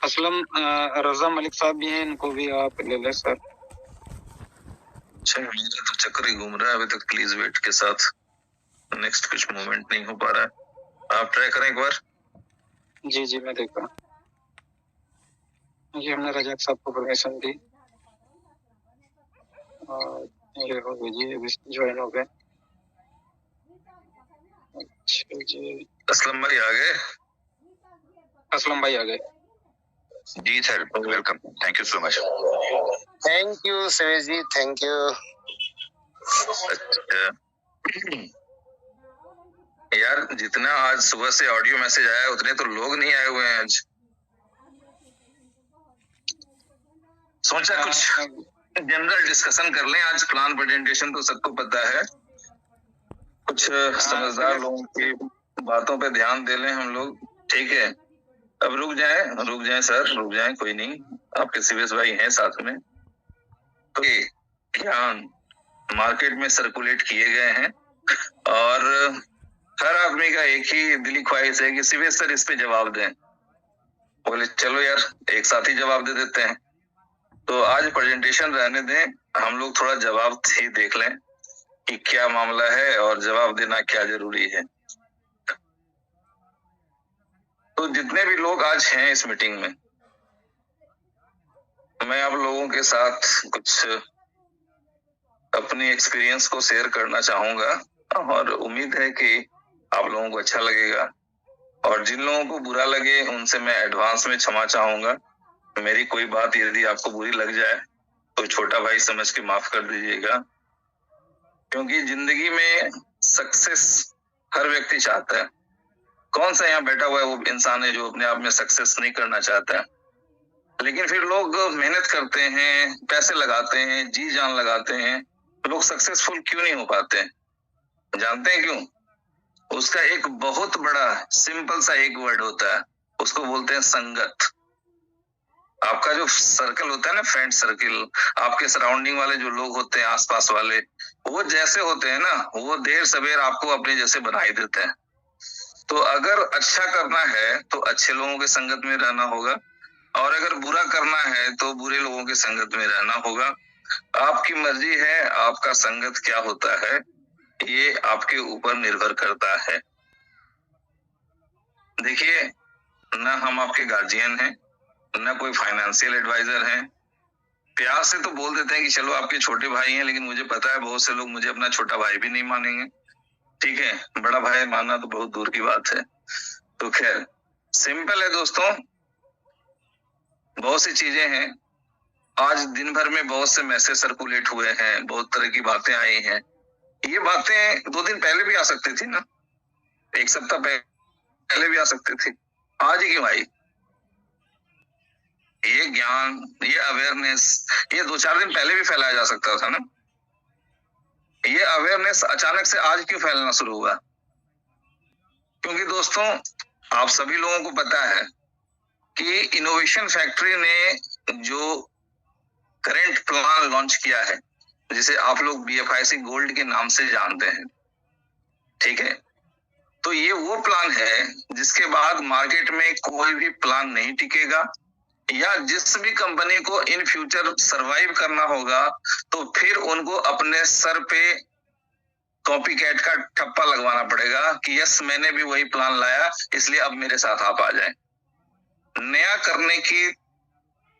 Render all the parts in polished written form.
असलम रजा मलिक साहब भी हैं, इनको भी आप ले लें सर। अच्छा, मेरा तो चक्कर ही घूम रहा है अभी तक। प्लीज वेट के साथ नेक्स्ट कुछ मूवमेंट नहीं हो पा रहा है। आप ट्राई करें एक बार। जी जी मैं देख रहा हूँ। ये हमने रजाक साहब को परमिशन दी और ये हो गई जी, अभी ज्वाइन हो गए। अच्छा जी, असलम भाई आ गए? असलम भाई आ गए जी sir, welcome, thank you so much. Thank you Suresh ji, thank you. अच्छा यार, जितना आज सुबह से ऑडियो मैसेज आया उतने तो लोग नहीं आए हुए हैं आज। सोचा कुछ जनरल डिस्कशन कर लें आज। प्लान प्रेजेंटेशन तो सबको पता है, कुछ समझदार लोगों की बातों पे ध्यान दे लें हम लोग। ठीक है, अब रुक जाएं सर, रुक जाएं, कोई नहीं। आपके सीवीएस भाई हैं साथ में। तो ज्ञान मार्केट में सर्कुलेट किए गए हैं और हर आदमी का एक ही दिली ख्वाहिश है कि सीवीएस सर इस पे जवाब दें। बोले चलो यार, एक साथ ही जवाब दे देते हैं। तो आज प्रेजेंटेशन रहने दें, हम लोग थोड़ा जवाब ही देख लें कि क्या मामला है और जवाब देना क्या जरूरी है। तो जितने भी लोग आज हैं इस मीटिंग में, मैं आप लोगों के साथ कुछ अपनी एक्सपीरियंस को शेयर करना चाहूंगा और उम्मीद है कि आप लोगों को अच्छा लगेगा। और जिन लोगों को बुरा लगे उनसे मैं एडवांस में क्षमा चाहूंगा। मेरी कोई बात यदि आपको बुरी लग जाए तो छोटा भाई समझ के माफ कर दीजिएगा, क्योंकि जिंदगी में सक्सेस हर व्यक्ति चाहता है। कौन सा यहाँ बैठा हुआ है वो इंसान है जो अपने आप में सक्सेस नहीं करना चाहता है? लेकिन फिर लोग मेहनत करते हैं, पैसे लगाते हैं, जी जान लगाते हैं, लोग सक्सेसफुल क्यों नहीं हो पाते? जानते हैं क्यों? उसका एक बहुत बड़ा सिंपल सा एक वर्ड होता है, उसको बोलते हैं संगत। आपका जो सर्कल होता है ना, फ्रेंड सर्कल, आपके सराउंडिंग वाले जो लोग होते हैं, आसपास वाले, वो जैसे होते हैं ना, वो देर सवेर आपको अपने जैसे बना ही देते हैं। तो अगर अच्छा करना है तो अच्छे लोगों के संगत में रहना होगा, और अगर बुरा करना है तो बुरे लोगों के संगत में रहना होगा। आपकी मर्जी है, आपका संगत क्या होता है ये आपके ऊपर निर्भर करता है। देखिए, ना हम आपके गार्जियन हैं, ना कोई फाइनेंशियल एडवाइजर हैं। प्यार से तो बोल देते हैं कि चलो आपके छोटे भाई हैं, लेकिन मुझे पता है बहुत से लोग मुझे अपना छोटा भाई भी नहीं मानेंगे। ठीक है, बड़ा भाई मानना तो बहुत दूर की बात है। तो खैर, सिंपल है दोस्तों, बहुत सी चीजें हैं। आज दिन भर में बहुत से मैसेज सर्कुलेट हुए हैं, बहुत तरह की बातें आई हैं। ये बातें 2 दिन पहले भी आ सकती थी ना, 1 सप्ताह पहले भी आ सकती थी। आज ही क्यों आई? ये ज्ञान, ये अवेयरनेस, ये 2-4 दिन पहले भी फैलाया जा सकता था ना। ये अवेयरनेस अचानक से आज क्यों फैलना शुरू हुआ? क्योंकि दोस्तों, आप सभी लोगों को पता है कि इनोवेशन फैक्ट्री ने जो करंट प्लान लॉन्च किया है, जिसे आप लोग BFIC गोल्ड के नाम से जानते हैं, ठीक है, तो ये वो प्लान है जिसके बाद मार्केट में कोई भी प्लान नहीं टिकेगा, या जिस भी कंपनी को इन फ्यूचर सरवाइव करना होगा तो फिर उनको अपने सर पे कॉपी कैट का ठप्पा लगवाना पड़ेगा कि यस, मैंने भी वही प्लान लाया, इसलिए अब मेरे साथ आप आ जाएं। नया करने की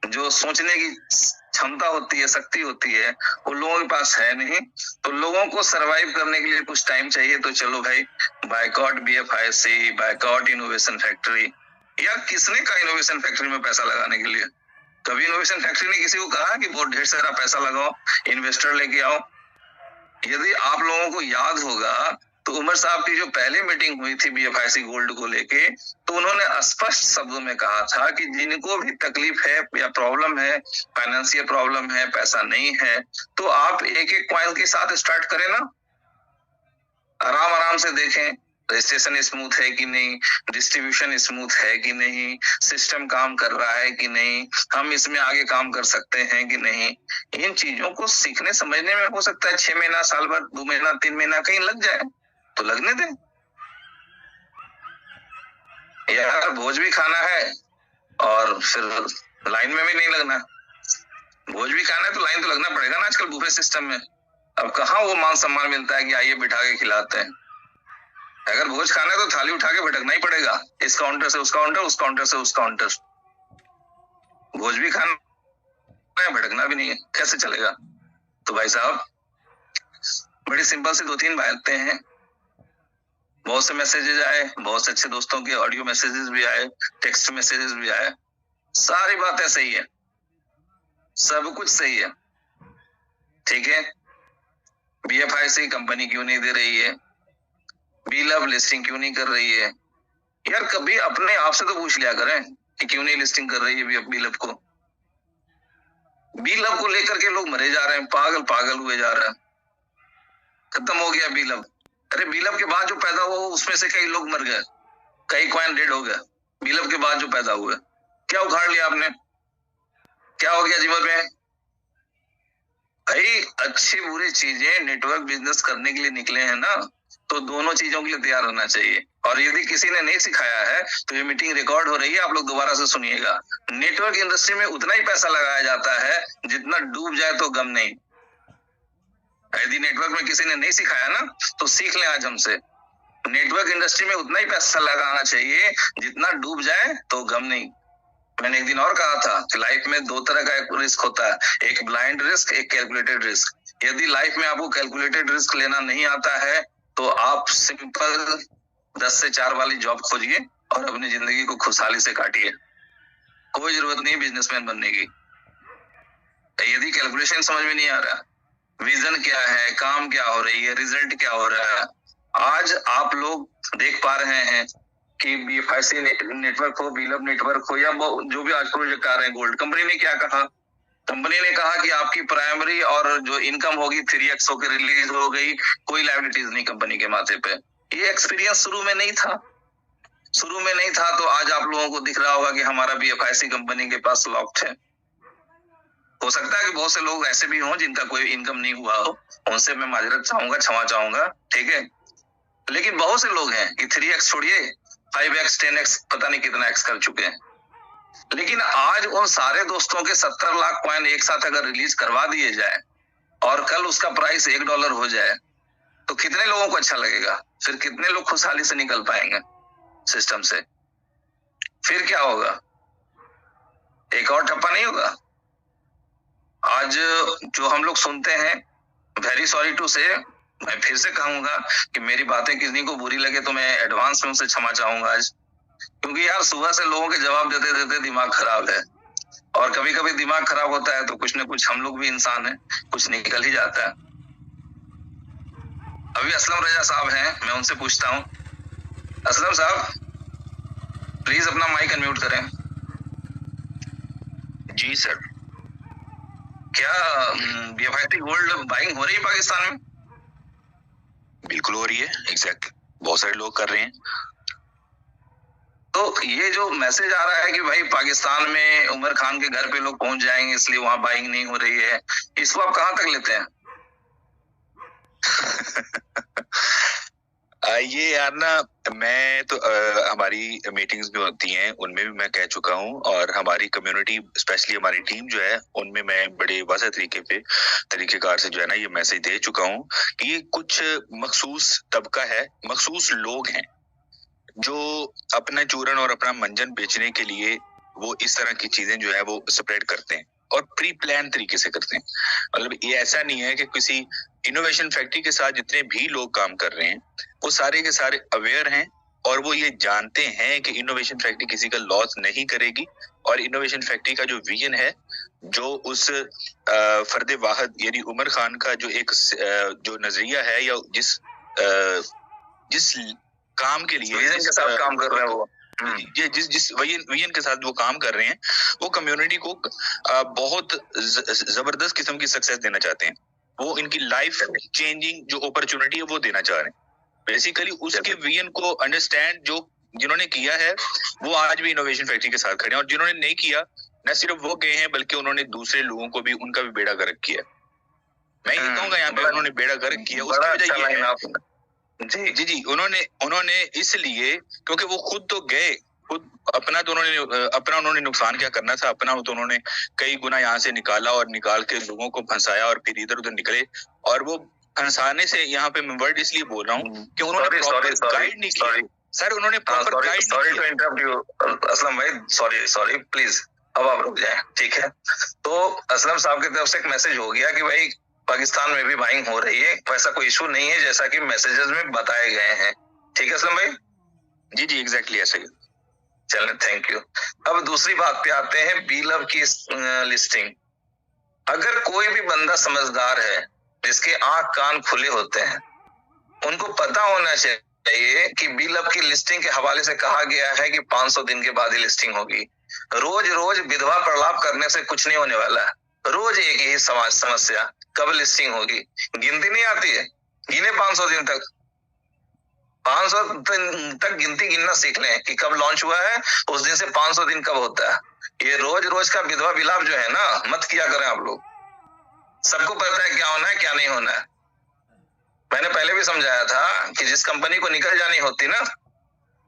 जो सोचने की क्षमता होती है, शक्ति होती है, वो लोगों के पास है नहीं। तो लोगों को सरवाइव करने के लिए कुछ टाइम चाहिए। तो चलो भाई, boycott BFIC, boycott innovation factory. या किसने कहा इनोवेशन फैक्ट्री में पैसा लगाने के लिए? कभी इनोवेशन फैक्ट्री ने किसी को कहा कि बहुत ढेर सारा पैसा लगाओ, इन्वेस्टर लेके आओ? यदि आप लोगों को याद होगा तो उमर साहब की जो पहली मीटिंग हुई थी BFIC गोल्ड को लेके, तो उन्होंने स्पष्ट शब्दों में कहा था कि जिनको भी तकलीफ है या प्रॉब्लम है, फाइनेंशियल प्रॉब्लम है, पैसा नहीं है, तो आप एक एक पॉइंट के साथ स्टार्ट करें ना, आराम आराम से देखें रजिस्ट्रेशन स्मूथ है कि नहीं, डिस्ट्रीब्यूशन स्मूथ है कि नहीं, सिस्टम काम कर रहा है कि नहीं, हम इसमें आगे काम कर सकते हैं कि नहीं। इन चीजों को सीखने समझने में हो सकता है 6 महीना, साल भर, 2 महीना, 3 महीना कहीं लग जाए, तो लगने दें। यार भोज भी खाना है, और फिर लाइन में भी नहीं लगना। भोज भी खाना है तो लाइन तो लगना पड़ेगा ना आजकल बुफे सिस्टम में। अब कहाँ वो मान सम्मान मिलता है कि आइए बिठा के खिलाते हैं। अगर भोज खाना है तो थाली उठा के भटकना ही पड़ेगा, इस काउंटर से उस काउंटर, उस काउंटर से उस काउंटर। भोज भी खाना है, भटकना भी नहीं है, कैसे चलेगा? तो भाई साहब बड़ी सिंपल सी 2-3 बातें हैं। बहुत से मैसेजेस आए, बहुत से अच्छे दोस्तों के ऑडियो मैसेजेस भी आए, टेक्स्ट मैसेजेस भी आए। सारी बातें सही है, सब कुछ सही है, ठीक है। BFIC कंपनी क्यों नहीं दे रही है? B-Love लिस्टिंग क्यों नहीं कर रही है? यार कभी अपने आप से तो पूछ लिया करें कि क्यों नहीं लिस्टिंग कर रही है B-Love को। B-Love को लेकर के लोग मरे जा रहे हैं, पागल हुए जा रहे हैं। खत्म हो गया B-Love। अरे B-Love के बाद जो पैदा हुआ उसमें से कई लोग मर गए, कई कॉइन डेड हो गए। B-Love के बाद जो पैदा हुए, क्या उखाड़ लिया आपने? क्या हो गया जीवन में? भाई अच्छी बुरी चीजें नेटवर्क बिजनेस करने के लिए निकले हैं ना, तो दोनों चीजों के लिए तैयार रहना चाहिए। और यदि किसी ने नहीं सिखाया है तो ये मीटिंग रिकॉर्ड हो रही है, आप लोग दोबारा से सुनिएगा। नेटवर्क इंडस्ट्री में उतना ही पैसा लगाया जाता है जितना डूब जाए तो गम नहीं। यदि नेटवर्क में किसी ने नहीं सिखाया ना तो सीख लें आज हमसे। नेटवर्क इंडस्ट्री में उतना ही पैसा लगाना चाहिए जितना डूब जाए तो गम नहीं। मैंने एक दिन और कहा था कि लाइफ में 2 तरह का एक रिस्क होता है, एक ब्लाइंड रिस्क, एक कैलकुलेटेड रिस्क। यदि लाइफ में आपको कैलकुलेटेड रिस्क लेना नहीं आता है तो आप सिंपल 10 से 4 वाली जॉब खोजिए और अपनी जिंदगी को खुशहाली से काटिए। कोई जरूरत नहीं बिजनेसमैन बनने की। यदि कैलकुलेशन समझ में नहीं आ रहा, विजन क्या है, काम क्या हो रही है, रिजल्ट क्या हो रहा है, आज आप लोग देख पा रहे हैं कि BFIC नेटवर्क हो, B-Love नेटवर्क हो, या जो भी आज प्रोजेक्ट आ रहे हैं गोल्ड, कंपनी ने क्या कहा? कंपनी ने कहा कि आपकी प्राइमरी और जो इनकम होगी 3x होकर रिलीज हो गई, कोई लायबिलिटीज नहीं कंपनी के माथे पे। ये एक्सपीरियंस शुरू में नहीं था, तो आज आप लोगों को दिख रहा होगा कि हमारा BFIC कंपनी के पास लॉक्ड है। हो सकता है कि बहुत से लोग ऐसे भी हों जिनका कोई इनकम नहीं हुआ हो, उनसे मैं माजरत चाहूंगा, क्षमा चाहूंगा, ठीक है। लेकिन बहुत से लोग हैं कि 3x छोड़िए 5x 10x पता नहीं कितना x कर चुके हैं। लेकिन आज उन सारे दोस्तों के 70 लाख कॉइन एक साथ अगर रिलीज करवा दिए जाए और कल उसका प्राइस $1 हो जाए तो कितने लोगों को अच्छा लगेगा? फिर कितने लोग खुशहाली से निकल पाएंगे सिस्टम से? फिर क्या होगा? एक और ठप्पा नहीं होगा? आज जो हम लोग सुनते हैं, वेरी सॉरी टू से, मैं फिर से कहूंगा कि मेरी बातें किसी को बुरी लगे तो मैं एडवांस में उनसे क्षमा चाहूंगा आज, क्योंकि यार सुबह से लोगों के जवाब देते देते दिमाग खराब है। और कभी कभी दिमाग खराब होता है तो कुछ न कुछ, हम लोग भी इंसान हैं, कुछ निकल ही जाता है। अभी असलम रजा साहब हैं, मैं उनसे पूछता हूँ। असलम साहब प्लीज अपना माइक अनम्यूट करें। जी सर। क्या BFIC गोल्ड बाइंग हो रही है पाकिस्तान में? बिल्कुल हो रही है, एग्जैक्टली, बहुत सारे लोग कर रहे हैं। तो ये जो मैसेज आ रहा है कि भाई पाकिस्तान में उमर खान के घर पे लोग पहुंच जाएंगे इसलिए वहां बाइंग नहीं हो रही है, इसको आप कहां तक लेते हैं? ये यार ना, मैं तो हमारी मीटिंग्स भी होती हैं उनमें भी मैं कह चुका हूँ, और हमारी कम्युनिटी स्पेशली हमारी टीम जो है उनमें मैं बड़े वाज़ेह तरीकेकार से जो है ना ये मैसेज दे चुका हूँ कि ये कुछ मखसूस तबका है, मखसूस लोग हैं जो अपना चूरन और अपना मंजन बेचने के लिए वो इस तरह की चीजें जो है वो स्प्रेड करते हैं और प्री प्लान तरीके से करते हैं। मतलब ये ऐसा नहीं है कि किसी इनोवेशन फैक्ट्री के साथ जितने भी लोग काम कर रहे हैं वो सारे के सारे अवेयर हैं और वो ये जानते हैं कि इनोवेशन फैक्ट्री किसी का लॉस नहीं करेगी, और इनोवेशन फैक्ट्री का जो विजन है, जो उस फर्द वाहिद यानी उमर खान का जो एक जो नजरिया है या जिस काम के लिए विजन के साथ काम कर रहे हैं वो, ये जिस विजन के साथ वो काम कर रहे हैं, वो कम्युनिटी को बहुत जबरदस्त किस्म की सक्सेस देना चाहते हैं। वो इनकी लाइफ चेंजिंग जो अपॉर्चुनिटी है वो देना चाह रहे हैं। बेसिकली उसके विजन को अंडरस्टैंड जो जिन्होंने किया है वो आज भी इनोवेशन फैक्ट्री के साथ खड़े हैं, और जिन्होंने नहीं किया न सिर्फ वो गए हैं बल्कि उन्होंने दूसरे लोगों को भी उनका भी बेड़ा गर्क किया। मैं ये कहूंगा यहाँ पे उन्होंने बेड़ा गर्क किया, उसकी वजह ये है जी, उन्होंने इसलिए क्योंकि वो खुद तो गए खुद अपना तो उन्होंने नुकसान क्या करना था, अपना तो उन्होंने कई गुना यहाँ से निकाला और निकाल के लोगों को फंसाया और फिर इधर उधर निकले। और वो फंसाने से यहाँ पे मैं वर्ड इसलिए बोल रहा हूँ कि उन्होंने प्रॉपर गाइड नहीं किया सर, उन्होंने प्रॉपर गाइड नहीं किया। Sorry to interrupt you Aslam भाई, सॉरी प्लीज अब आप रुक जाएं, ठीक है। तो असलम साहब की तरफ से एक मैसेज हो गया कि भाई पाकिस्तान में भी बाइंग हो रही है, वैसा कोई इशू नहीं है जैसा कि मैसेजेस में बताए गए हैं, ठीक है असलम भाई? जी जी एग्जैक्टली ऐसे ही। चलें, थैंक यू। अब दूसरी बात पे आते हैं, बी लव की लिस्टिंग। अगर कोई भी बंदा समझदार है जिसके आंख कान खुले होते हैं, उनको पता होना चाहिए कि बी लव की लिस्टिंग के हवाले से कहा गया है कि 500 दिन के बाद ही लिस्टिंग होगी। रोज रोज विधवा प्रलाप करने से कुछ नहीं होने वाला है। रोज एक ही समस्या, कब लिस्टिंग होगी, गिनती नहीं आती है। गिने 500 दिन तक, 500 दिन तक गिनती गिनना सीख लें कि कब लॉन्च हुआ है, उस दिन से 500 दिन कब होता है। ये रोज रोज का विधवा विलाप जो है ना, मत किया करें आप लोग। सबको पता है क्या होना है क्या नहीं होना है। मैंने पहले भी समझाया था कि जिस कंपनी को निकल जानी होती ना,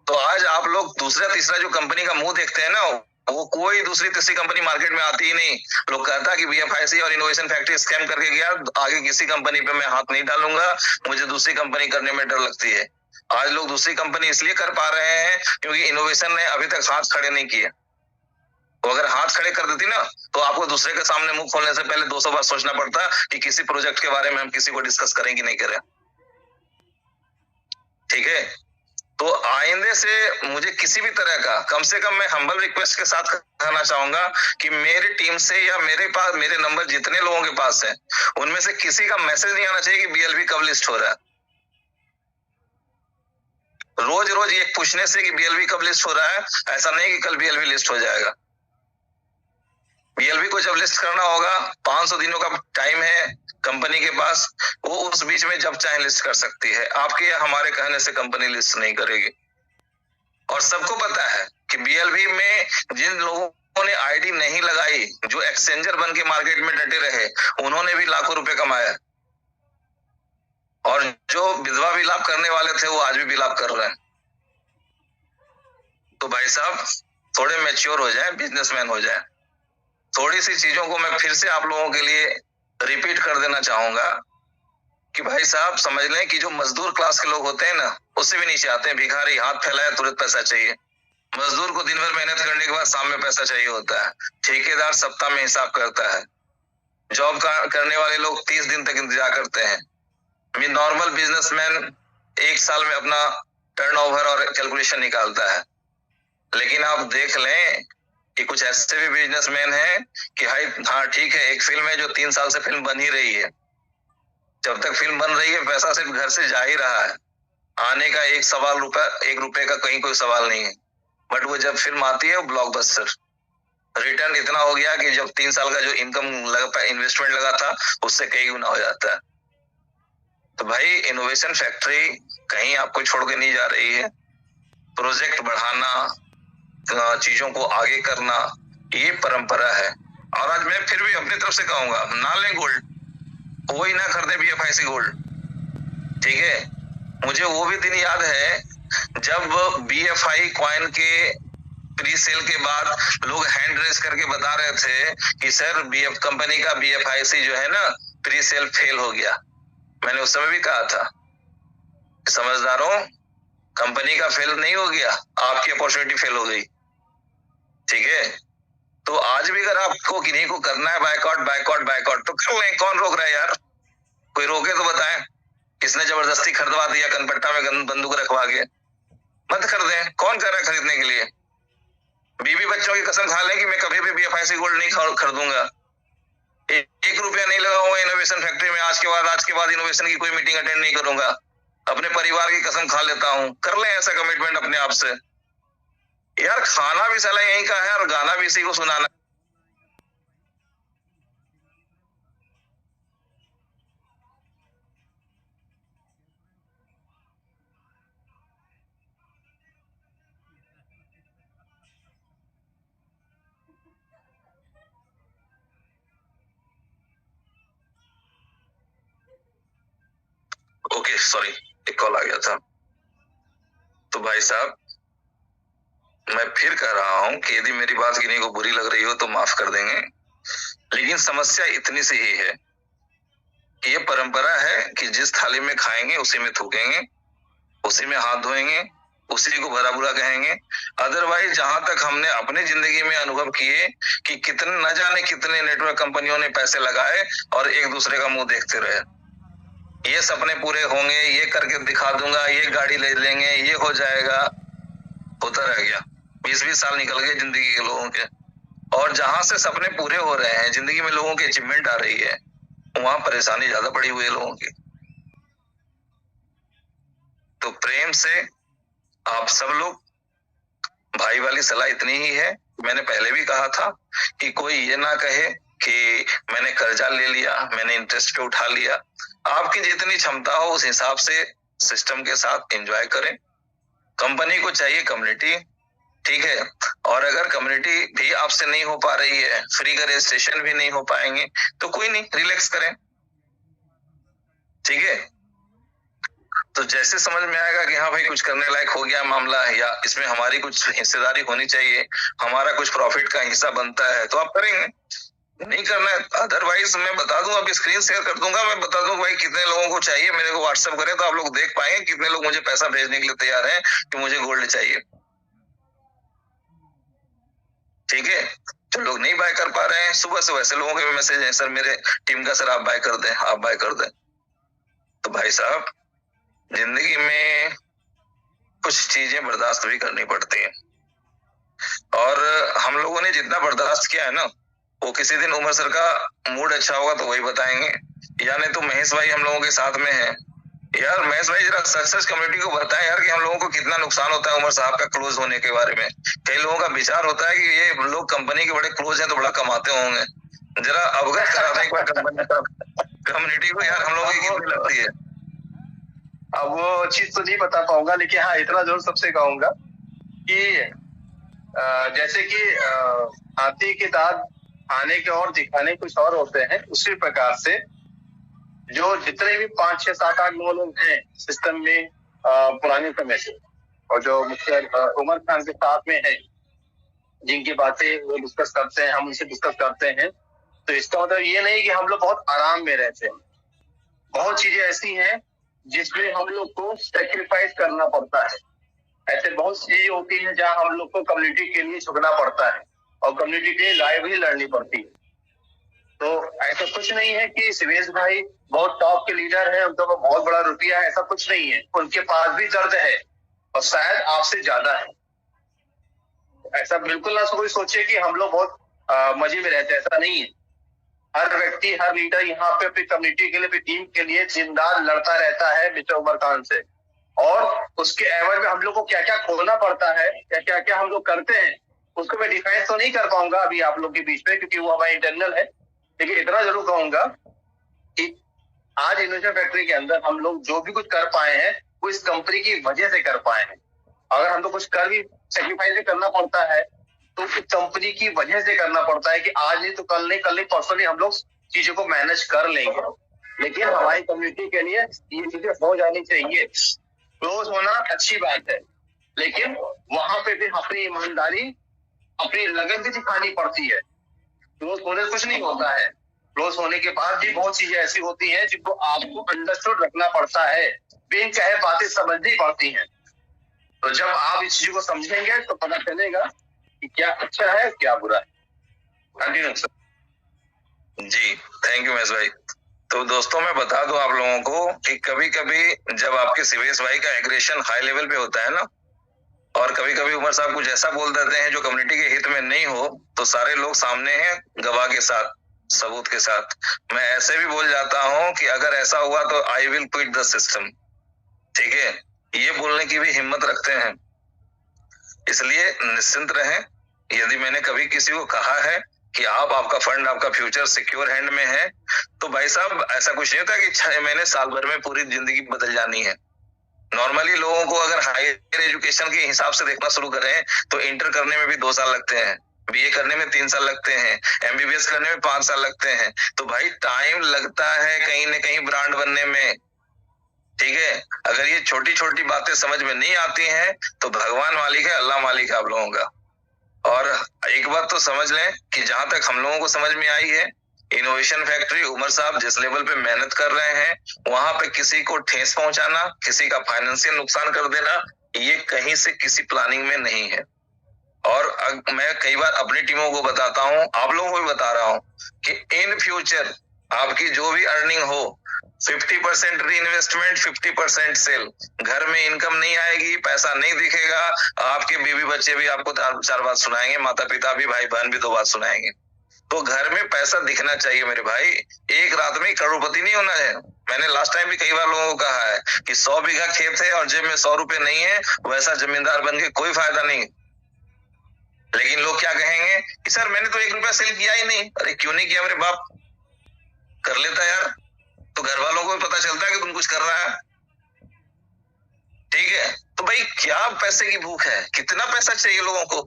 तो आज आप लोग दूसरा तीसरा जो कंपनी का मुंह देखते हैं ना, वो कोई दूसरी तीसरी कंपनी मार्केट में आती ही नहीं। लोग कहता कि बीएफआईसी और इनोवेशन फैक्ट्री स्कैम करके गया, आगे किसी कंपनी पे मैं हाथ नहीं डालूंगा, मुझे दूसरी कंपनी करने में डर लगती है। आज लोग दूसरी कंपनी इसलिए कर पा रहे हैं क्योंकि इनोवेशन ने अभी तक हाथ खड़े नहीं किए। तो अगर हाथ खड़े कर देती ना, तो आपको दूसरे के सामने मुंह खोलने से पहले 200 बार सोचना पड़ता कि किसी प्रोजेक्ट के बारे में हम किसी को डिस्कस करें कि नहीं करें, ठीक है? तो आइंदे से मुझे किसी भी तरह का, कम से कम मैं हम्बल रिक्वेस्ट के साथ कहना चाहूंगा कि मेरी टीम से या मेरे पास मेरे नंबर जितने लोगों के पास है, उनमें से किसी का मैसेज नहीं आना चाहिए कि बीएलवी कब लिस्ट हो रहा है। रोज रोज ये पूछने से कि बीएलवी कब लिस्ट हो रहा है, ऐसा नहीं कि कल बीएलवी लिस्ट हो जाएगा। बीएलवी को जब लिस्ट करना होगा, 500 दिनों का टाइम है कंपनी के पास, वो उस बीच में जब चाहे लिस्ट कर सकती है। आपके या हमारे कहने से कंपनी लिस्ट नहीं करेगी। और सबको पता है कि बीएलवी में जिन लोगों ने आईडी नहीं लगाई, जो एक्सचेंजर बन के मार्केट में डटे रहे, उन्होंने भी लाखों रुपए कमाया। और जो विधवा विलाप करने वाले थे, वो आज भी विलाप कर रहे हैं। तो भाई साहब थोड़े मैच्योर हो जाएं, बिजनेसमैन हो जाएं। थोड़ी सी चीजों को मैं फिर से आप लोगों के लिए रिपीट कर देना चाहूंगा कि भाई साहब समझ लें कि जो मजदूर क्लास के लोग होते हैं ना, उससे भी नीचे आते हैं। भिखारी हाथ फैलाया तुरंत पैसा चाहिए। मजदूर को दिन भर मेहनत करने के बाद शाम में पैसा चाहिए होता है। ठेकेदार सप्ताह में हिसाब करता है। जॉब करने वाले लोग 30 दिन तक इंतजार करते हैं। नॉर्मल बिजनेसमैन 1 साल में अपना टर्नओवर और कैलकुलेशन निकालता है। लेकिन आप देख लें कि कुछ ऐसे भी बिजनेसमैन हैं कि हाँ ठीक है, एक फिल्म है जो 3 साल से फिल्म बन ही रही है। जब तक फिल्म बन रही है, पैसा सिर्फ घर से जा ही रहा है। आने का 1 रुपए का कहीं कोई सवाल नहीं है। बट वो जब फिल्म आती है, वो ब्लॉकबस्टर, रिटर्न इतना हो गया कि जब 3 साल का जो इनकम लगा, इन्वेस्टमेंट लगा था, उससे कई गुना हो जाता है। तो भाई इनोवेशन फैक्ट्री कहीं आपको छोड़ के नहीं जा रही है। प्रोजेक्ट बढ़ाना, चीजों को आगे करना, ये परंपरा है। और आज मैं फिर भी अपनी तरफ से कहूंगा, ना लें गोल्ड, कोई ना खरीदे बीएफआईसी गोल्ड, ठीक है? मुझे वो भी दिन याद है जब बीएफआई कॉइन के प्री सेल के बाद लोग हैंड रेस करके बता रहे थे कि सर बीएफ कंपनी का बीएफआईसी जो है ना, प्री सेल फेल हो गया। मैंने उस समय भी कहा था, समझदारों, कंपनी का फेल नहीं हो गया, आपकी अपॉर्चुनिटी फेल हो गई, ठीक है? तो आज भी अगर आपको किन्हीं को करना है बायकॉट तो कर लें। कौन रोक रहा है यार? कोई रोके तो बताएं। किसने जबरदस्ती खरीदवा दिया कनपट्टा में बंदूक रखवा के? मत कर दें। कौन कर रहा है खरीदने के लिए? बीवी बच्चों की कसम खा लें कि मैं कभी भी बीएफआईसी गोल्ड नहीं खरीदूंगा। 1 रुपया नहीं लगाऊंगा इनोवेशन फैक्ट्री में। आज के बाद इनोवेशन की कोई मीटिंग अटेंड नहीं करूंगा। अपने परिवार की कसम खा लेता हूं। कर लें ऐसा कमिटमेंट अपने आप से यार। खाना भी साला यहीं का है और गाना भी इसी को सुनाना। ओके सॉरी, एक कॉल आ गया था। तो भाई साहब मैं फिर कह रहा हूं कि यदि मेरी बात किन्हीं को बुरी लग रही हो तो माफ कर देंगे, लेकिन समस्या इतनी सी ही है कि ये परंपरा है कि जिस थाली में खाएंगे उसी में थूकेंगे, उसी में हाथ धोएंगे, उसी को भला बुरा कहेंगे। अदरवाइज जहां तक हमने अपनी जिंदगी में अनुभव किए कि कितने न जाने कितने नेटवर्क कंपनियों ने पैसे लगाए और एक दूसरे का मुंह देखते रहे, ये सपने पूरे होंगे, ये करके दिखा दूंगा, ये गाड़ी ले लेंगे, ये हो जाएगा, होता रह गया। 20-20 साल निकल गए जिंदगी के लोगों के, और जहां से सपने पूरे हो रहे हैं, जिंदगी में लोगों की अचीवमेंट आ रही है, वहां परेशानी ज्यादा बढ़ी हुई है लोगों की। तो प्रेम से आप सब लोग, भाई वाली सलाह इतनी ही है। मैंने पहले भी कहा था कि कोई ये ना कहे कि मैंने कर्जा ले लिया, मैंने इंटरेस्ट पे उठा लिया। आपकी जितनी क्षमता हो उस हिसाब से सिस्टम के साथ एंजॉय करें। कंपनी को चाहिए कम्युनिटी, ठीक है, और अगर कम्युनिटी भी आपसे नहीं हो पा रही है, फ्री का रजिस्ट्रेशन भी नहीं हो पाएंगे, तो कोई नहीं, रिलैक्स करें, ठीक है। तो जैसे समझ में आएगा कि हाँ भाई कुछ करने लायक हो गया मामला है, या इसमें हमारी कुछ हिस्सेदारी होनी चाहिए, हमारा कुछ प्रॉफिट का हिस्सा बनता है, तो आप करेंगे। नहीं करना है, अदरवाइज मैं बता दूं, अभी स्क्रीन शेयर कर दूंगा, मैं बता दूं भाई कितने लोगों को चाहिए, मेरे को व्हाट्सएप करें तो आप लोग देख पाएंगे कितने लोग मुझे पैसा भेजने के लिए तैयार हैं कि मुझे गोल्ड चाहिए, ठीक है। जो लोग नहीं बाय कर पा रहे हैं, सुबह से वैसे लोगों के भी मैसेज है, सर मेरे टीम का, सर आप बाय कर दें, आप बाय कर दें। तो भाई साहब, जिंदगी में कुछ चीजें बर्दाश्त भी करनी पड़ती हैं, और हम लोगों ने जितना बर्दाश्त किया है ना, वो किसी दिन उमर सर का मूड अच्छा होगा तो वही बताएंगे, या नहीं तो महेश भाई हम लोगों के साथ में है। यार महेश भाई जरा सक्सेस कम्युनिटी को बताएं यार कि हम लोगों को कितना नुकसान होता है उमर साहब का क्लोज होने के बारे में। कई लोगों का विचार होता है कि ये लोग कंपनी के बड़े क्लोज हैं तो बड़ा कमाते होंगे, जरा अवगत करा दें कंपनी का कम्युनिटी को, यार हम लोगों की कितनी लगती है। अब वो चीज तो नहीं बता पाऊंगा, लेकिन हाँ इतना जरूर सबसे कहूंगा कि जैसे कि हाथी के दांत खाने के और दिखाने कुछ और होते हैं, उसी प्रकार से जो जितने भी 5, 6, 7, 8, 9 लोग हैं सिस्टम में पुराने समय से, और जो मुझसे उमर खान के साथ में है, जिनकी बातें वो डिस्कस करते हैं, हम उनसे डिस्कस करते हैं, तो इसका मतलब ये नहीं कि हम लोग बहुत आराम में रहते हैं। बहुत चीजें ऐसी हैं जिसमें हम लोग को सेक्रीफाइस करना पड़ता है। ऐसे बहुत चीजें होती हैं जहाँ हम लोग को कम्युनिटी के लिए झुकना पड़ता है और कम्युनिटी के लिए लड़ाई भी लड़नी पड़ती है। तो ऐसा कुछ नहीं है कि सुरेश भाई बहुत टॉप के लीडर हैं, उनका बहुत बड़ा रुपया है, ऐसा कुछ नहीं है। उनके पास भी दर्द है और शायद आपसे ज्यादा है। ऐसा बिल्कुल ना कोई सोचे कि हम लोग बहुत मजे में रहते हैं, ऐसा नहीं है। हर व्यक्ति, हर लीडर यहाँ पे अपनी कम्युनिटी के लिए, अपनी टीम के लिए दिन रात लड़ता रहता है मिस्टर उमर खान से, और उसके एवज में हम लोग को क्या क्या खोलना पड़ता है, क्या क्या हम लोग करते हैं, उसको मैं डिफाइन तो नहीं कर पाऊंगा अभी आप लोग के बीच में, क्योंकि वो हमारा इंटरनल है। लेकिन इतना जरूर कहूंगा कि आज इनोवेशन फैक्ट्री के अंदर हम लोग जो भी कुछ कर पाए हैं वो इस कंपनी की वजह से कर पाए हैं। अगर हम लोग कुछ कर भी सेक्रीफाइस भी करना पड़ता है तो इस कंपनी की वजह से करना पड़ता है कि आज नहीं तो कल नहीं परसों नहीं हम लोग चीजों को मैनेज कर लेंगे। लेकिन हमारी कम्युनिटी के लिए ये चीजें हो जानी चाहिए। क्लोज होना अच्छी बात है, लेकिन वहां पे भी अपनी ईमानदारी, अपनी लगन भी दिखानी पड़ती है। क्लोज होने से कुछ नहीं होता है, क्लोज होने के बाद भी बहुत चीजें ऐसी होती हैं जिनको आपको अंडरस्टूड रखना पड़ता है, बिन कहे बातें समझनी पड़ती हैं। तो जब आप इस चीज को समझेंगे तो पता चलेगा कि क्या अच्छा है क्या बुरा है। Continue sir. जी थैंक यू महेश भाई। तो दोस्तों मैं बता दूं आप लोगों को कि कभी कभी जब आपके सुरेश भाई का एग्रेशन हाई लेवल पे होता है ना, और कभी कभी उमर साहब कुछ ऐसा बोल देते हैं जो कम्युनिटी के हित में नहीं हो, तो सारे लोग सामने हैं गवाह के साथ, सबूत के साथ। मैं ऐसे भी बोल जाता हूं कि अगर ऐसा हुआ तो I will quit the system, ठीक है, ये बोलने की भी हिम्मत रखते हैं। इसलिए निश्चिंत रहें। यदि मैंने कभी किसी को कहा है कि आपका फंड, आपका फ्यूचर सिक्योर हैंड में है, तो भाई साहब ऐसा कुछ नहीं होता कि 6 महीने साल भर में पूरी जिंदगी बदल जानी है। नॉर्मली लोगों को अगर हायर एजुकेशन के हिसाब से देखना शुरू करें तो इंटर करने में भी 2 साल लगते हैं, बीए करने में 3 साल लगते हैं, एमबीबीएस करने में 5 साल लगते हैं। तो भाई टाइम लगता है कहीं ना कहीं ब्रांड बनने में, ठीक है, अगर ये छोटी छोटी बातें समझ में नहीं आती हैं तो भगवान मालिक है, अल्लाह मालिक है आप लोगों का। और एक बात तो समझ लें कि जहां तक हम लोगों को समझ में आई है, इनोवेशन फैक्ट्री उमर साहब जिस लेवल पे मेहनत कर रहे हैं, वहां पे किसी को ठेस पहुंचाना, किसी का फाइनेंशियल नुकसान कर देना, ये कहीं से किसी प्लानिंग में नहीं है। और मैं कई बार अपनी टीमों को बताता हूं, आप लोगों को भी बता रहा हूं कि इन फ्यूचर आपकी जो भी अर्निंग हो, 50% री इन्वेस्टमेंट, 50% सेल। घर में इनकम नहीं आएगी, पैसा नहीं दिखेगा, आपके बीवी बच्चे भी आपको चार बात सुनाएंगे, माता पिता भी, भाई बहन भी 2 बात सुनाएंगे। तो घर में पैसा दिखना चाहिए मेरे भाई। एक रात में करोड़पति नहीं होना है। मैंने लास्ट टाइम भी कई बार लोगों को कहा है कि 100 बीघा खेत है और जेब में 100 रुपए नहीं है, वैसा जमींदार बन के कोई फायदा नहीं। लेकिन लोग क्या कहेंगे कि सर मैंने तो 1 रुपया सेल किया ही नहीं। अरे क्यों नहीं किया मेरे बाप, कर लेता यार, तो घर वालों को भी पता चलता है कि तुम कुछ कर रहा है। ठीक है, तो भाई क्या पैसे की भूख है, कितना पैसा चाहिए लोगों को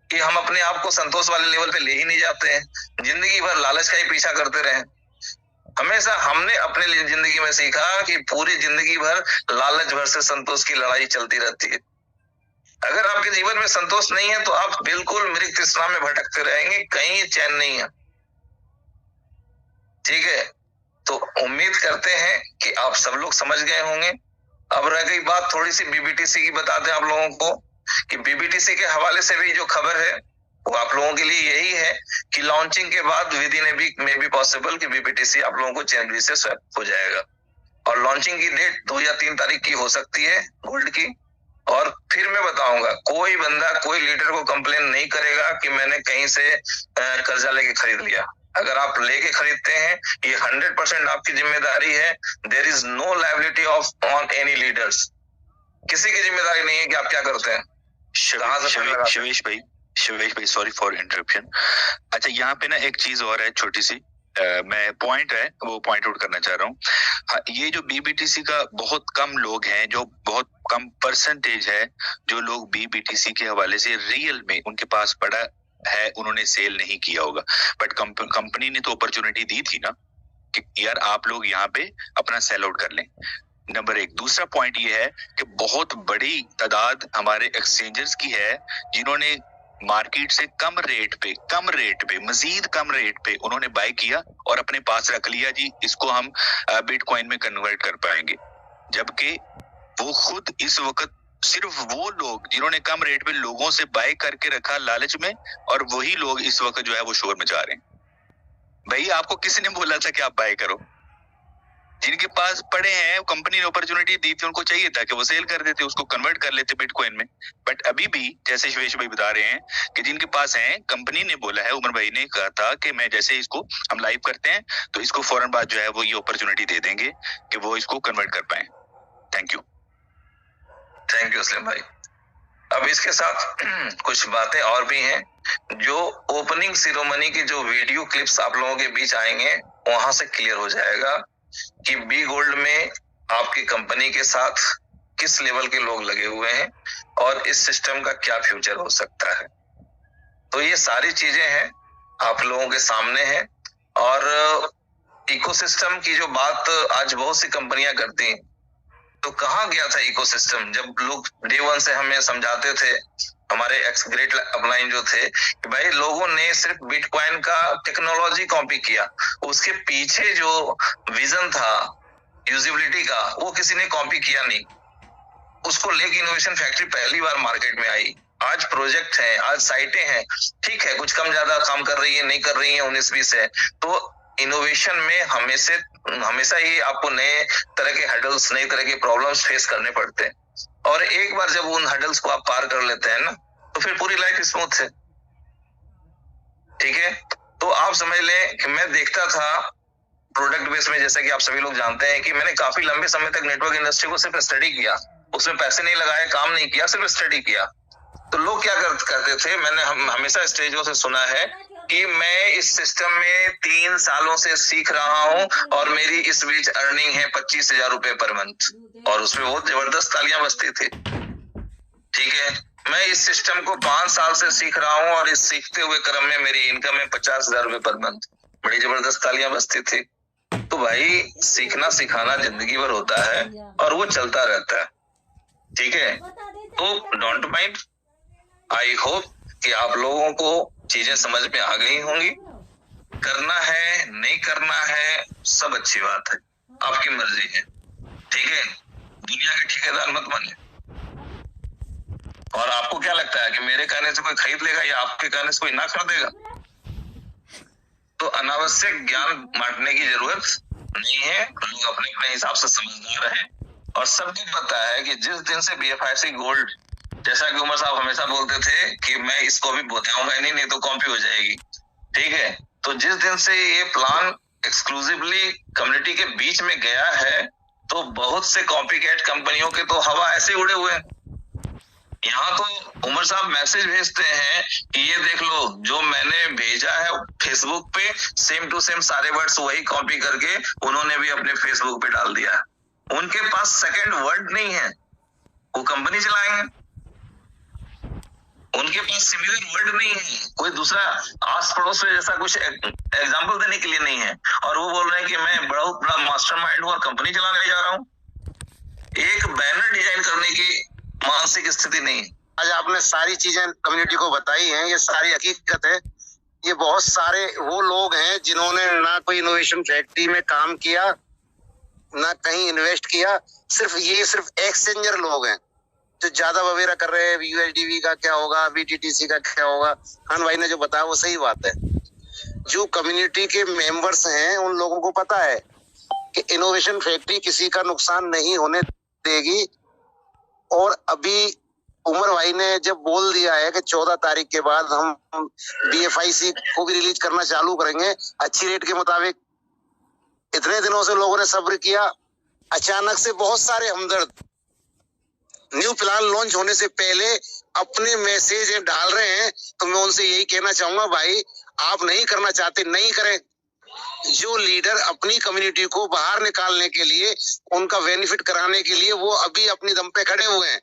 कि हम अपने आप को संतोष वाले लेवल पे ले ही नहीं जाते हैं, जिंदगी भर लालच का ही पीछा करते रहे। हमेशा हमने अपने लिए जिंदगी में सीखा कि पूरी जिंदगी भर लालच भर से संतोष की लड़ाई चलती रहती है। अगर आपके जीवन में संतोष नहीं है तो आप बिल्कुल मृग तृष्णा में भटकते रहेंगे, कहीं चैन नहीं है। ठीक है, तो उम्मीद करते हैं कि आप सब लोग समझ गए होंगे। अब रह गई बात थोड़ी सी बीबीटीसी की, बता दें आप लोगों को कि बीबीटीसी के हवाले से भी जो खबर है वो आप लोगों के लिए यही है कि लॉन्चिंग के बाद within a week may be possible कि बीबीटीसी आप लोगों को जनवरी से स्वैप हो जाएगा। और लॉन्चिंग की डेट 2 या 3 तारीख की हो सकती है गोल्ड की। और फिर मैं बताऊंगा, कोई बंदा, कोई लीडर को कंप्लेन नहीं करेगा कि मैंने कहीं से कर्जा लेके खरीद लिया। अगर आप लेके खरीदते हैं, ये 100% आपकी जिम्मेदारी है। There is no liability of on any leaders. किसी की जिम्मेदारी नहीं है कि आप क्या करते हैं। शिवेश भाई सॉरी फॉर इंटरप्शन। अच्छा, यहाँ पे ना एक चीज और है छोटी सी, मैं पॉइंट है वो पॉइंट आउट करना चाह रहा हूँ। ये जो बीबीटीसी का बहुत कम लोग हैं, जो बहुत कम परसेंटेज है जो लोग बीबीटीसी के हवाले से रियल में उनके पास पड़ा है, उन्होंने सेल नहीं किया होगा। बट कंपनी ने तो अपॉर्चुनिटी दी थी ना कि यार आप लोग यहाँ पे अपना सेल आउट कर लें। नंबर 1। दूसरा पॉइंट ये है कि बहुत बड़ी तादाद हमारे एक्सचेंजर्स की है जिन्होंने मार्केट से कम रेट पे मजीद कम रेट पे उन्होंने बाय किया और अपने पास रख लिया, जी इसको हम बिटकॉइन में कन्वर्ट कर पाएंगे। जबकि वो खुद इस वक्त सिर्फ वो लोग जिन्होंने कम रेट पे लोगों से बाय करके रखा लालच में, और वही लोग इस वक्त जो है वो शोर मचा रहे हैं। भाई आपको किसी ने बोला था कि आप बाय करो? जिनके पास पड़े हैं, कंपनी ने अपॉर्चुनिटी दी थी, उनको चाहिए था कि वो सेल कर देते, उसको कन्वर्ट कर लेते बिटकॉइन में। बट अभी भी जैसे शिवेश भाई बता रहे हैं कि जिनके पास है, कंपनी ने बोला है, उमर भाई ने कहा था कि मैं जैसे इसको हम लाइव करते हैं तो इसको फौरन बाद जो है वो ये अपॉर्चुनिटी दे देंगे कि वो इसको कन्वर्ट कर पाए। थैंक यू असलम भाई। अब इसके साथ कुछ बातें और भी हैं। जो ओपनिंग सेरेमनी की जो वीडियो क्लिप्स आप लोगों के बीच आएंगे, वहां से क्लियर हो जाएगा कि बी गोल्ड में आपकी कंपनी के साथ किस लेवल के लोग लगे हुए हैं और इस सिस्टम का क्या फ्यूचर हो सकता है। तो ये सारी चीजें हैं, आप लोगों के सामने हैं। और इकोसिस्टम की जो बात आज बहुत सी कंपनियां करती हैं, तो कहाँ गया था इकोसिस्टम? जब लोग डे 1 से हमें समझाते थे, हमारे एक्स ग्रेट अपलाइन जो थे, कि भाई लोगों ने सिर्फ बिटकॉइन का टेक्नोलॉजी कॉपी किया, उसके पीछे जो विजन था यूजिबिलिटी का, वो किसी ने कॉपी किया नहीं। उसको लेके इनोवेशन फैक्ट्री पहली बार मार्केट में आई। आज प्रोजेक्ट है, आज साइटें हैं, ठीक है कुछ कम ज्यादा काम कर रही है, नहीं कर रही है, 19-20 है। तो इनोवेशन में हमेशा ही आपको नए तरह के हर्डल्स, नए तरह के प्रॉब्लम्स फेस करने पड़ते हैं। और एक बार जब उन हर्डल्स को आप पार कर लेते हैं ना, तो फिर पूरी लाइफ स्मूथ है। ठीक है, तो आप समझ लें कि मैं देखता था प्रोडक्ट बेस में, जैसा कि आप सभी लोग जानते हैं कि मैंने काफी लंबे समय तक नेटवर्क इंडस्ट्री को सिर्फ स्टडी किया, उसमें पैसे नहीं लगाए, काम नहीं किया, सिर्फ स्टडी किया। तो लोग क्या करते थे, मैंने हमेशा स्टेजों से सुना है कि मैं इस सिस्टम में 3 सालों से सीख रहा हूं और मेरी इस बीच अर्निंग है 25,000 रुपए पर मंथ, और उसमें बहुत जबरदस्त तालियां बजती थी। ठीक है, मैं इस सिस्टम को 5 साल से सीख रहा हूं और इस सीखते हुए क्रम में मेरी इनकम है 50,000 रुपए पर मंथ, बड़ी जबरदस्त तालियां बजती थी। तो भाई सीखना सिखाना जिंदगी भर होता है और वो चलता रहता है, ठीक है। तो डोंट माइंड, आई होप कि आप लोगों को चीजें समझ में आ गई होंगी। करना है नहीं करना है सब अच्छी बात है, आपकी मर्जी है, ठीक है। दुनिया के ठेकेदार मत बने। और आपको क्या लगता है कि मेरे कहने से कोई खरीद लेगा या आपके कहने से कोई ना खरीदेगा? तो अनावश्यक ज्ञान बांटने की जरूरत नहीं है। लोग अपने अपने हिसाब से समझदार हैं और सबको पता है कि जिस दिन से BFIC गोल्ड, जैसा कि उमर साहब हमेशा बोलते थे कि मैं इसको भी बताऊंगा नहीं तो कॉपी हो जाएगी, ठीक है। तो जिस दिन से ये प्लान एक्सक्लूसिवली कम्युनिटी के बीच में गया है तो बहुत से कॉपीकैट कंपनियों के तो हवा ऐसे उड़े हुए हैं। यहाँ तो उमर साहब मैसेज भेजते हैं कि ये देख लो जो मैंने भेजा है फेसबुक पे, सेम टू सेम सारे वर्ड्स वही कॉपी करके उन्होंने भी अपने फेसबुक पे डाल दिया। उनके पास सेकंड वर्ड नहीं है, वो कंपनी चलाएंगे, उनके पास सिमिलर वर्ड नहीं है, कोई दूसरा आस पड़ोस में जैसा कुछ एग्जाम्पल देने के लिए नहीं है। और वो बोल रहे हैं कि मैं बहुत बड़ा मास्टरमाइंड हूँ और कंपनी चलाने जा रहा हूँ। एक बैनर डिजाइन करने की मानसिक स्थिति नहीं। आज आपने सारी चीजें कम्युनिटी को बताई हैं, ये सारी हकीकत है। ये बहुत सारे वो लोग हैं जिन्होंने ना कोई इनोवेशन फैक्ट्री में काम किया, ना कहीं इन्वेस्ट किया, सिर्फ एक्सचेंजर लोग हैं जो ज्यादा वगैरह कर रहे हैं। USDV का क्या होगा, BTTC का क्या होगा, खान भाई ने जो बताया वो सही बात है। जो कम्युनिटी के मेंबर्स हैं उन लोगों को पता है कि इनोवेशन फैक्ट्री किसी का नुकसान नहीं होने देगी। और अभी उमर भाई ने जब बोल दिया है कि 14 तारीख के बाद हम BFIC को भी रिलीज करना चालू करेंगे अच्छी रेट के मुताबिक। इतने दिनों से लोगों ने सब्र किया, अचानक से बहुत सारे हमदर्द न्यू प्लान लॉन्च होने से पहले अपने मैसेज डाल रहे हैं। तो मैं उनसे यही कहना चाहूंगा, भाई आप नहीं करना चाहते नहीं करें। जो लीडर अपनी कम्युनिटी को बाहर निकालने के लिए, उनका बेनिफिट कराने के लिए वो अभी अपनी दम पे खड़े हुए हैं,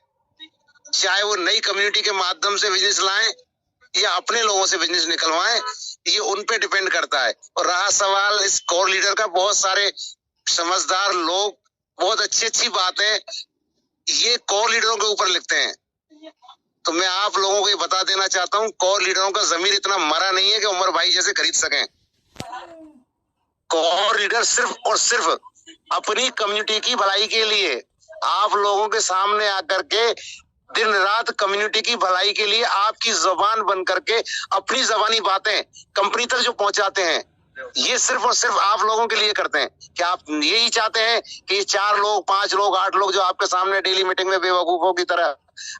चाहे वो नई कम्युनिटी के माध्यम से बिजनेस लाएं या अपने लोगों से बिजनेस निकलवाएं, ये उन पे डिपेंड करता है। और रहा सवाल इस कोर लीडर का, बहुत सारे समझदार लोग बहुत अच्छी बातें ये कोर लीडरों के ऊपर लिखते हैं। तो मैं आप लोगों को ये बता देना चाहता हूँ, कोर लीडरों का जमीर इतना मरा नहीं है कि उमर भाई जैसे खरीद सकें। कोर लीडर सिर्फ और सिर्फ अपनी कम्युनिटी की भलाई के लिए आप लोगों के सामने आकर के दिन रात कम्युनिटी की भलाई के लिए आपकी जुबान बन करके अपनी जबानी बातें कंपनी तक जो पहुंचाते हैं, ये सिर्फ और सिर्फ आप लोगों के लिए करते हैं। क्या आप यही चाहते हैं कि 4 लोग 5 लोग 8 लोग जो आपके सामने डेली मीटिंग में बेवकूफों की तरह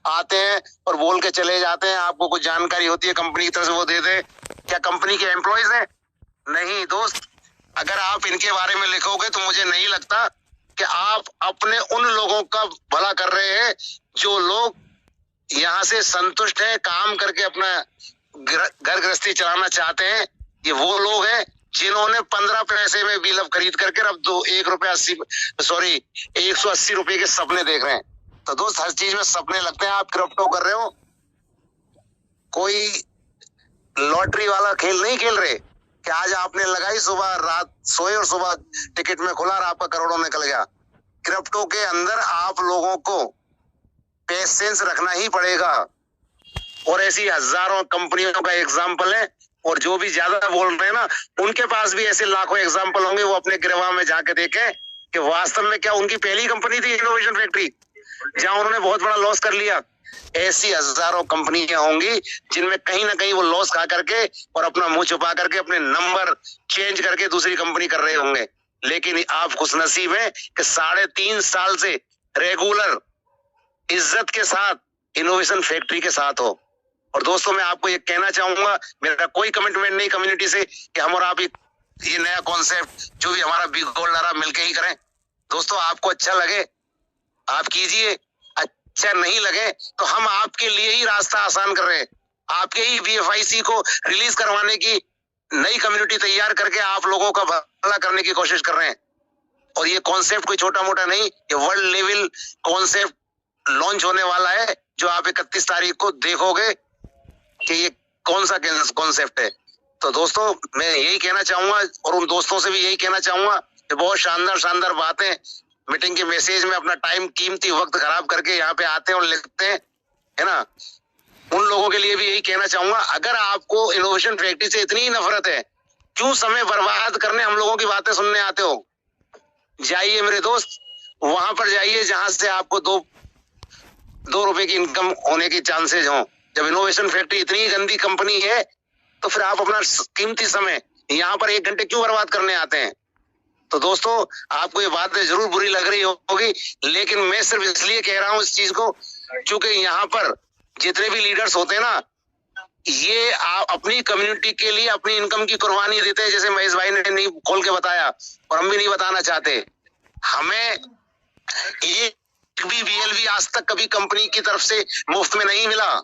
आते हैं और बोल के चले जाते हैं, आपको कुछ जानकारी होती है कंपनी की तरफ से वो दे दे, क्या कंपनी के एम्प्लॉयज हैं? नहीं दोस्त, अगर आप इनके बारे में लिखोगे तो मुझे नहीं लगता कि आप अपने उन लोगों का भला कर रहे हैं जो लोग यहाँ से संतुष्ट हैं, काम करके अपना घर गृहस्थी चलाना चाहते हैं। ये वो लोग हैं जिन्होंने 15 पैसे में बिलव खरीद करके अब 180 रुपए के सपने देख रहे हैं। तो दोस्त, हर चीज में सपने लगते हैं। आप क्रिप्टो कर रहे हो, कोई लॉटरी वाला खेल नहीं खेल रहे कि आज आपने लगाई, सुबह रात सोए और सुबह टिकट में खुला और आपका करोड़ों निकल गया। क्रिप्टो के अंदर आप लोगों को पेशेंस रखना ही पड़ेगा। और ऐसी हजारों कंपनियों का एग्जाम्पल है, और जो भी ज्यादा बोल रहे हैं ना, उनके पास भी ऐसे लाखों एग्जाम्पल होंगे। वो अपने गिरवा में जाके देखें कि वास्तव में क्या उनकी पहली कंपनी थी इनोवेशन फैक्ट्री जहां उन्होंने बहुत बड़ा लॉस कर लिया। ऐसी हजारों कंपनियां होंगी जिनमें कहीं ना कहीं वो लॉस खा करके और अपना मुंह छुपा करके अपने नंबर चेंज करके दूसरी कंपनी कर रहे होंगे। लेकिन आप खुशनसीब हैं कि 3.5 साल से रेगुलर इज्जत के साथ इनोवेशन फैक्ट्री के साथ हो। और दोस्तों, मैं आपको ये कहना चाहूंगा, मेरा कोई कमिटमेंट नहीं कम्युनिटी से कि हम और आप ये नया कॉन्सेप्ट जो भी हमारा बिग गोल्ड आ रहा मिलके ही करें। दोस्तों, आपको अच्छा लगे आप कीजिए, अच्छा नहीं लगे तो हम आपके लिए ही रास्ता आसान कर रहे हैं। आपके ही BFIC को रिलीज करवाने की नई कम्युनिटी तैयार करके आप लोगों का भला करने की कोशिश कर रहे हैं। और ये कॉन्सेप्ट कोई छोटा मोटा नहीं, ये वर्ल्ड लेवल कॉन्सेप्ट लॉन्च होने वाला है, जो आप 31 तारीख को देखोगे कि ये कौन सा कॉन्सेप्ट है। तो दोस्तों, मैं यही कहना चाहूंगा और उन दोस्तों से भी यही कहना चाहूंगा जो बहुत शानदार शानदार बातें मीटिंग के मैसेज में अपना टाइम कीमती वक्त खराब करके यहाँ पे आते हैं और लिखते हैं, है ना। उन लोगों के लिए भी यही कहना चाहूंगा, अगर आपको इनोवेशन फैक्ट्री से इतनी नफरत है, क्यों समय बर्बाद करने हम लोगों की बातें सुनने आते हो? जाइए मेरे दोस्त, वहां पर जाइए जहां से आपको दो रुपए की इनकम होने की चांसेज हो। जब इनोवेशन फैक्ट्री इतनी गंदी कंपनी है तो फिर आप अपना कीमती समय यहाँ पर 1 घंटे क्यों बर्बाद करने आते हैं? तो दोस्तों, आपको ये बात जरूर बुरी लग रही होगी, लेकिन मैं सिर्फ इसलिए कह रहा हूँ इस चीज को, क्योंकि यहाँ पर जितने भी लीडर्स होते हैं ना, ये अपनी कम्युनिटी के लिए अपनी इनकम की कुर्बानी देते हैं, जैसे महेश भाई ने नहीं खोल के बताया और हम भी नहीं बताना चाहते। हमें ये भी BLV आज तक कभी कंपनी की तरफ से मुफ्त में नहीं मिला,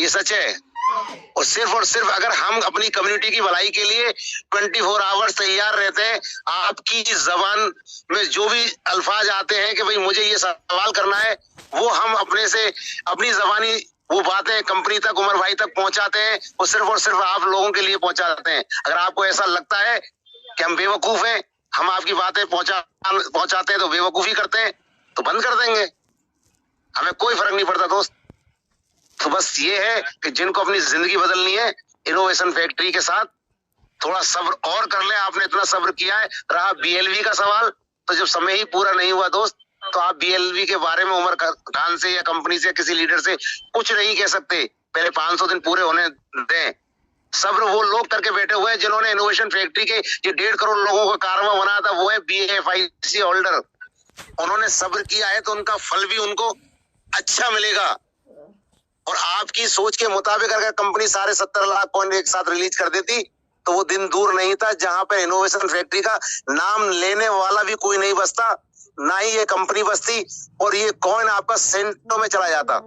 ये सच है। और सिर्फ अगर हम अपनी कम्युनिटी की भलाई के लिए 24 आवर्स तैयार रहते हैं, आपकी जबान में जो भी अल्फाज आते हैं कि भाई मुझे ये सवाल करना है, वो हम अपने से अपनी जबानी वो बातें कंपनी तक, उमर भाई तक पहुंचाते हैं, वो सिर्फ और सिर्फ आप लोगों के लिए पहुंचाते हैं। अगर आपको ऐसा लगता है कि हम बेवकूफ हैं, हम आपकी बातें पहुंचाते हैं तो बेवकूफी करते हैं, तो बंद कर देंगे, हमें कोई फर्क नहीं पड़ता दोस्त। तो बस ये है कि जिनको अपनी जिंदगी बदलनी है, इनोवेशन फैक्ट्री के साथ थोड़ा सब्र और कर ले। आपने इतना सब्र किया है। रहा BLV का सवाल, तो जब समय ही पूरा नहीं हुआ दोस्त, तो आप BLV के बारे में उमर खान से या कंपनी से किसी लीडर से कुछ नहीं कह सकते। पहले 500 दिन पूरे होने दें। सब्र वो लोग करके बैठे हुए हैं जिन्होंने इनोवेशन फैक्ट्री के ये 1.5 करोड़ लोगों का कारवा बनाया था, वो है BFIC होल्डर। उन्होंने सब्र किया है तो उनका फल भी उनको अच्छा मिलेगा। और आपकी सोच के मुताबिक अगर कंपनी 17.5 लाख कॉइन एक साथ रिलीज कर देती तो वो दिन दूर नहीं था जहां पे इनोवेशन फैक्ट्री का नाम लेने वाला भी कोई नहीं बचता, ना ही ये कंपनी बचती, और ये कॉइन आपका सेंटों में चला जाता।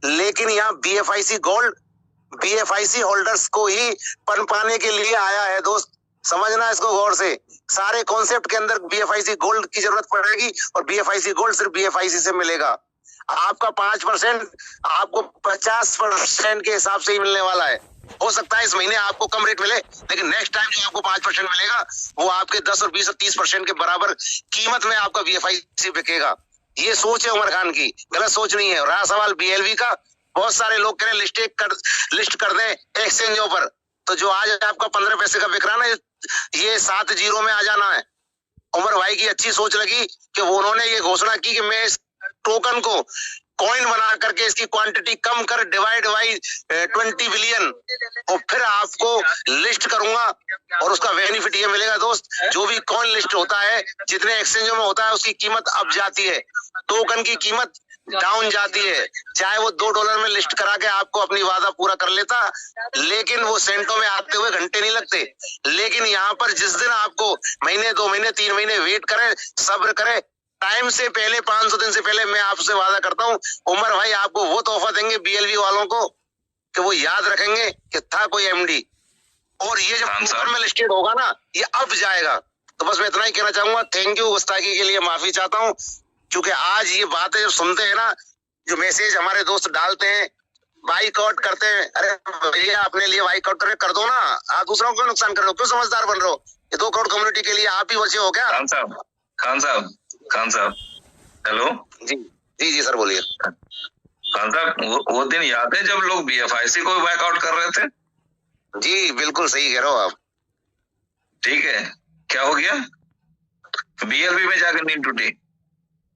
लेकिन यहाँ BFIC गोल्ड BFIC होल्डर्स को ही पनपाने के लिए आया है दोस्त, समझना इसको गौर से। सारे कॉन्सेप्ट के अंदर BFIC गोल्ड की जरूरत पड़ेगी और BFIC गोल्ड सिर्फ BFIC से मिलेगा। आपका 5% आपको 50% के हिसाब से ही मिलने वाला है। हो सकता है इस महीने आपको कम रेट मिले, लेकिन नेक्स्ट टाइम जो आपको 5% मिलेगा वो आपके 10 और 20 और 30% के बराबर कीमत में आपका BFIC बिकेगा। ये सोच है उमर खान की, गलत सोच नहीं है। रहा सवाल BLV का, बहुत सारे लोग कह रहे लिस्ट कर दें एक्सचेंजों पर, तो जो आज आपका 15 पैसे का बिक रहा ना, ये 7 जीरो में आ जाना है। उमर भाई की अच्छी सोच लगी कि उन्होंने ये घोषणा की कि मैं इस टोकन को कॉइन बना करके इसकी क्वांटिटी कम कर डिवाइड बाई 20 बिलियन और फिर आपको लिस्ट करूंगा। और उसका बेनिफिट ये मिलेगा दोस्त, जो भी कॉइन लिस्ट होता है, जितने एक्सचेंजों में होता है, उसकी कीमत अप जाती है, टोकन की कीमत डाउन जाती है। चाहे वो $2 में लिस्ट करा के आपको अपनी वादा पूरा कर लेता, लेकिन वो सेंटों में आते हुए घंटे नहीं लगते। लेकिन यहाँ पर जिस दिन आपको महीने, 2 महीने, 3 महीने वेट करें, सब्र करें, टाइम से पहले 500 दिन से पहले मैं आपसे वादा करता हूँ उमर भाई आपको वो तोहफा देंगे BLV वालों को कि वो याद रखेंगे कि था कोई MD। और ये जब ऊपर में लिस्टेड होगा ना, ये अब जाएगा। तो बस मैं इतना ही कहना चाहूंगा। थैंक यू, गुस्ताखी के लिए माफी चाहता हूँ, क्योंकि आज ये बातें जब सुनते हैं ना, जो मैसेज हमारे दोस्त डालते हैं, बाइकआउट करते हैं, अरे भैया अपने लिए बाइकआउट कर दो ना, आप दूसरों को नुकसान कर रहे हो, क्यों समझदार बन रहे हो? ये 2 करोड़ कम्युनिटी के लिए आप ही बचे हो क्या? खान साहब हेलो। जी सर बोलिए। खान साहब, वो दिन याद है जब लोग BFIC को बैकआउट कर रहे थे? जी बिल्कुल सही कह रहे हो आप। ठीक है, क्या हो गया? BLV में जाकर नींद टूटी।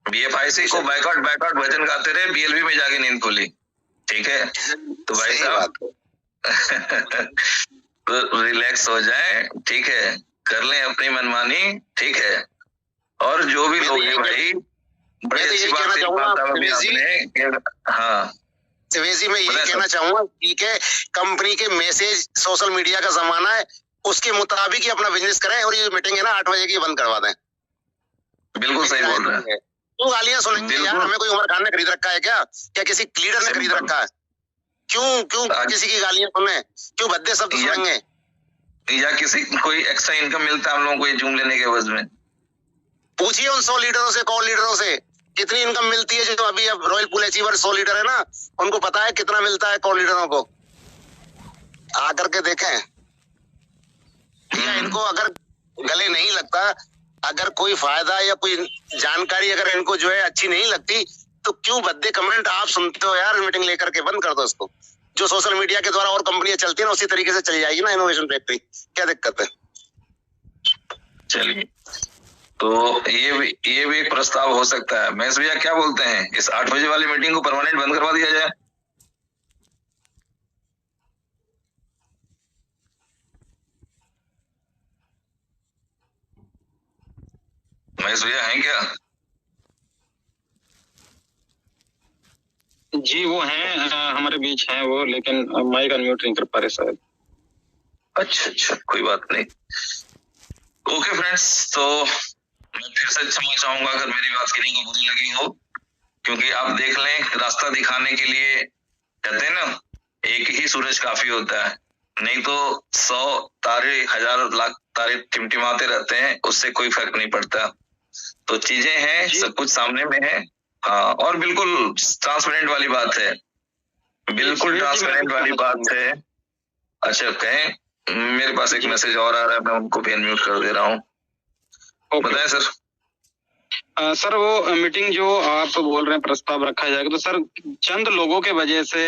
BFIC को बैकआउट भजन गाते रहे, BLV में जाके नींद खुली। ठीक है, तो भाई साहब तो रिलैक्स हो जाए, ठीक है, कर लें अपनी मनमानी, ठीक है। और जो भी लोग हैं भाई, बड़ी अच्छी बात है। हाँ जी, मैं ये कहना चाहूंगा, ठीक है, कंपनी के मैसेज, सोशल मीडिया का जमाना है, उसके मुताबिक ही अपना बिजनेस करें। और ये मीटिंग है ना 8 बजे की, बंद करवा दें। बिल्कुल सही बोल रहे हैं। क्यों गालियां सुनेंगे यार? हमें कोई उमर खान ने खरीद रखा है क्या किसी लीडर ने खरीद रखा है? क्यों किसी की गालियां सुने? क्यों भद्दे शब्द सुनेंगे? या किसी कोई एक्स्ट्रा इनकम मिलता है हम लोगों को ये जूम लेने के एवज में? पूछिए उन 100 लीडरों से, कॉल लीडरों से, कितनी इनकम मिलती है। जो अभी अब रॉयल पूल अचीवर 100 लीडर है ना, उनको पता है कितना मिलता है कॉल लीडरों को? आकर के देखें। ठीक है, इनको अगर गले नहीं लगता अगर कोई फायदा या कोई जानकारी अगर इनको जो है अच्छी नहीं लगती तो क्यों भद्दे कमेंट आप सुनते हो यार? मीटिंग लेकर के बंद कर दो इसको। जो सोशल मीडिया के द्वारा और कंपनियां चलती है ना, उसी तरीके से चली जाएगी ना इनोवेशन फैक्ट्री। क्या दिक्कत है? चलिए, तो ये भी एक प्रस्ताव हो सकता है। महेश भैया क्या बोलते हैं, इस 8 बजे वाली मीटिंग को परमानेंट बंद करवा दिया जाए? महेश भैया हैं क्या? जी वो हैं, हमारे बीच हैं वो, लेकिन माइक अनम्यूट नहीं कर पा रहे शायद। अच्छा, कोई बात नहीं। ओके फ्रेंड्स, तो मैं फिर से क्षमा चाहूंगा अगर मेरी बात किसी को बुरी लगी हो, क्योंकि आप देख लें, रास्ता दिखाने के लिए कहते हैं ना, एक ही सूरज काफी होता है, नहीं तो 100 तारे 1000 लाख तारे टिमटिमाते रहते हैं, उससे कोई फर्क नहीं पड़ता। तो चीजें हैं, सब कुछ सामने में है। हाँ, और बिल्कुल ट्रांसपेरेंट वाली बात है, बिल्कुल ट्रांसपेरेंट वाली बात है। अच्छा, कहें, मेरे पास एक मैसेज और आ रहा है, मैं उनको भी अनम्यूट कर दे रहा हूँ। बताएं सर। सर वो मीटिंग जो आप बोल रहे हैं प्रस्ताव रखा जाएगा, तो सर चंद लोगों के वजह से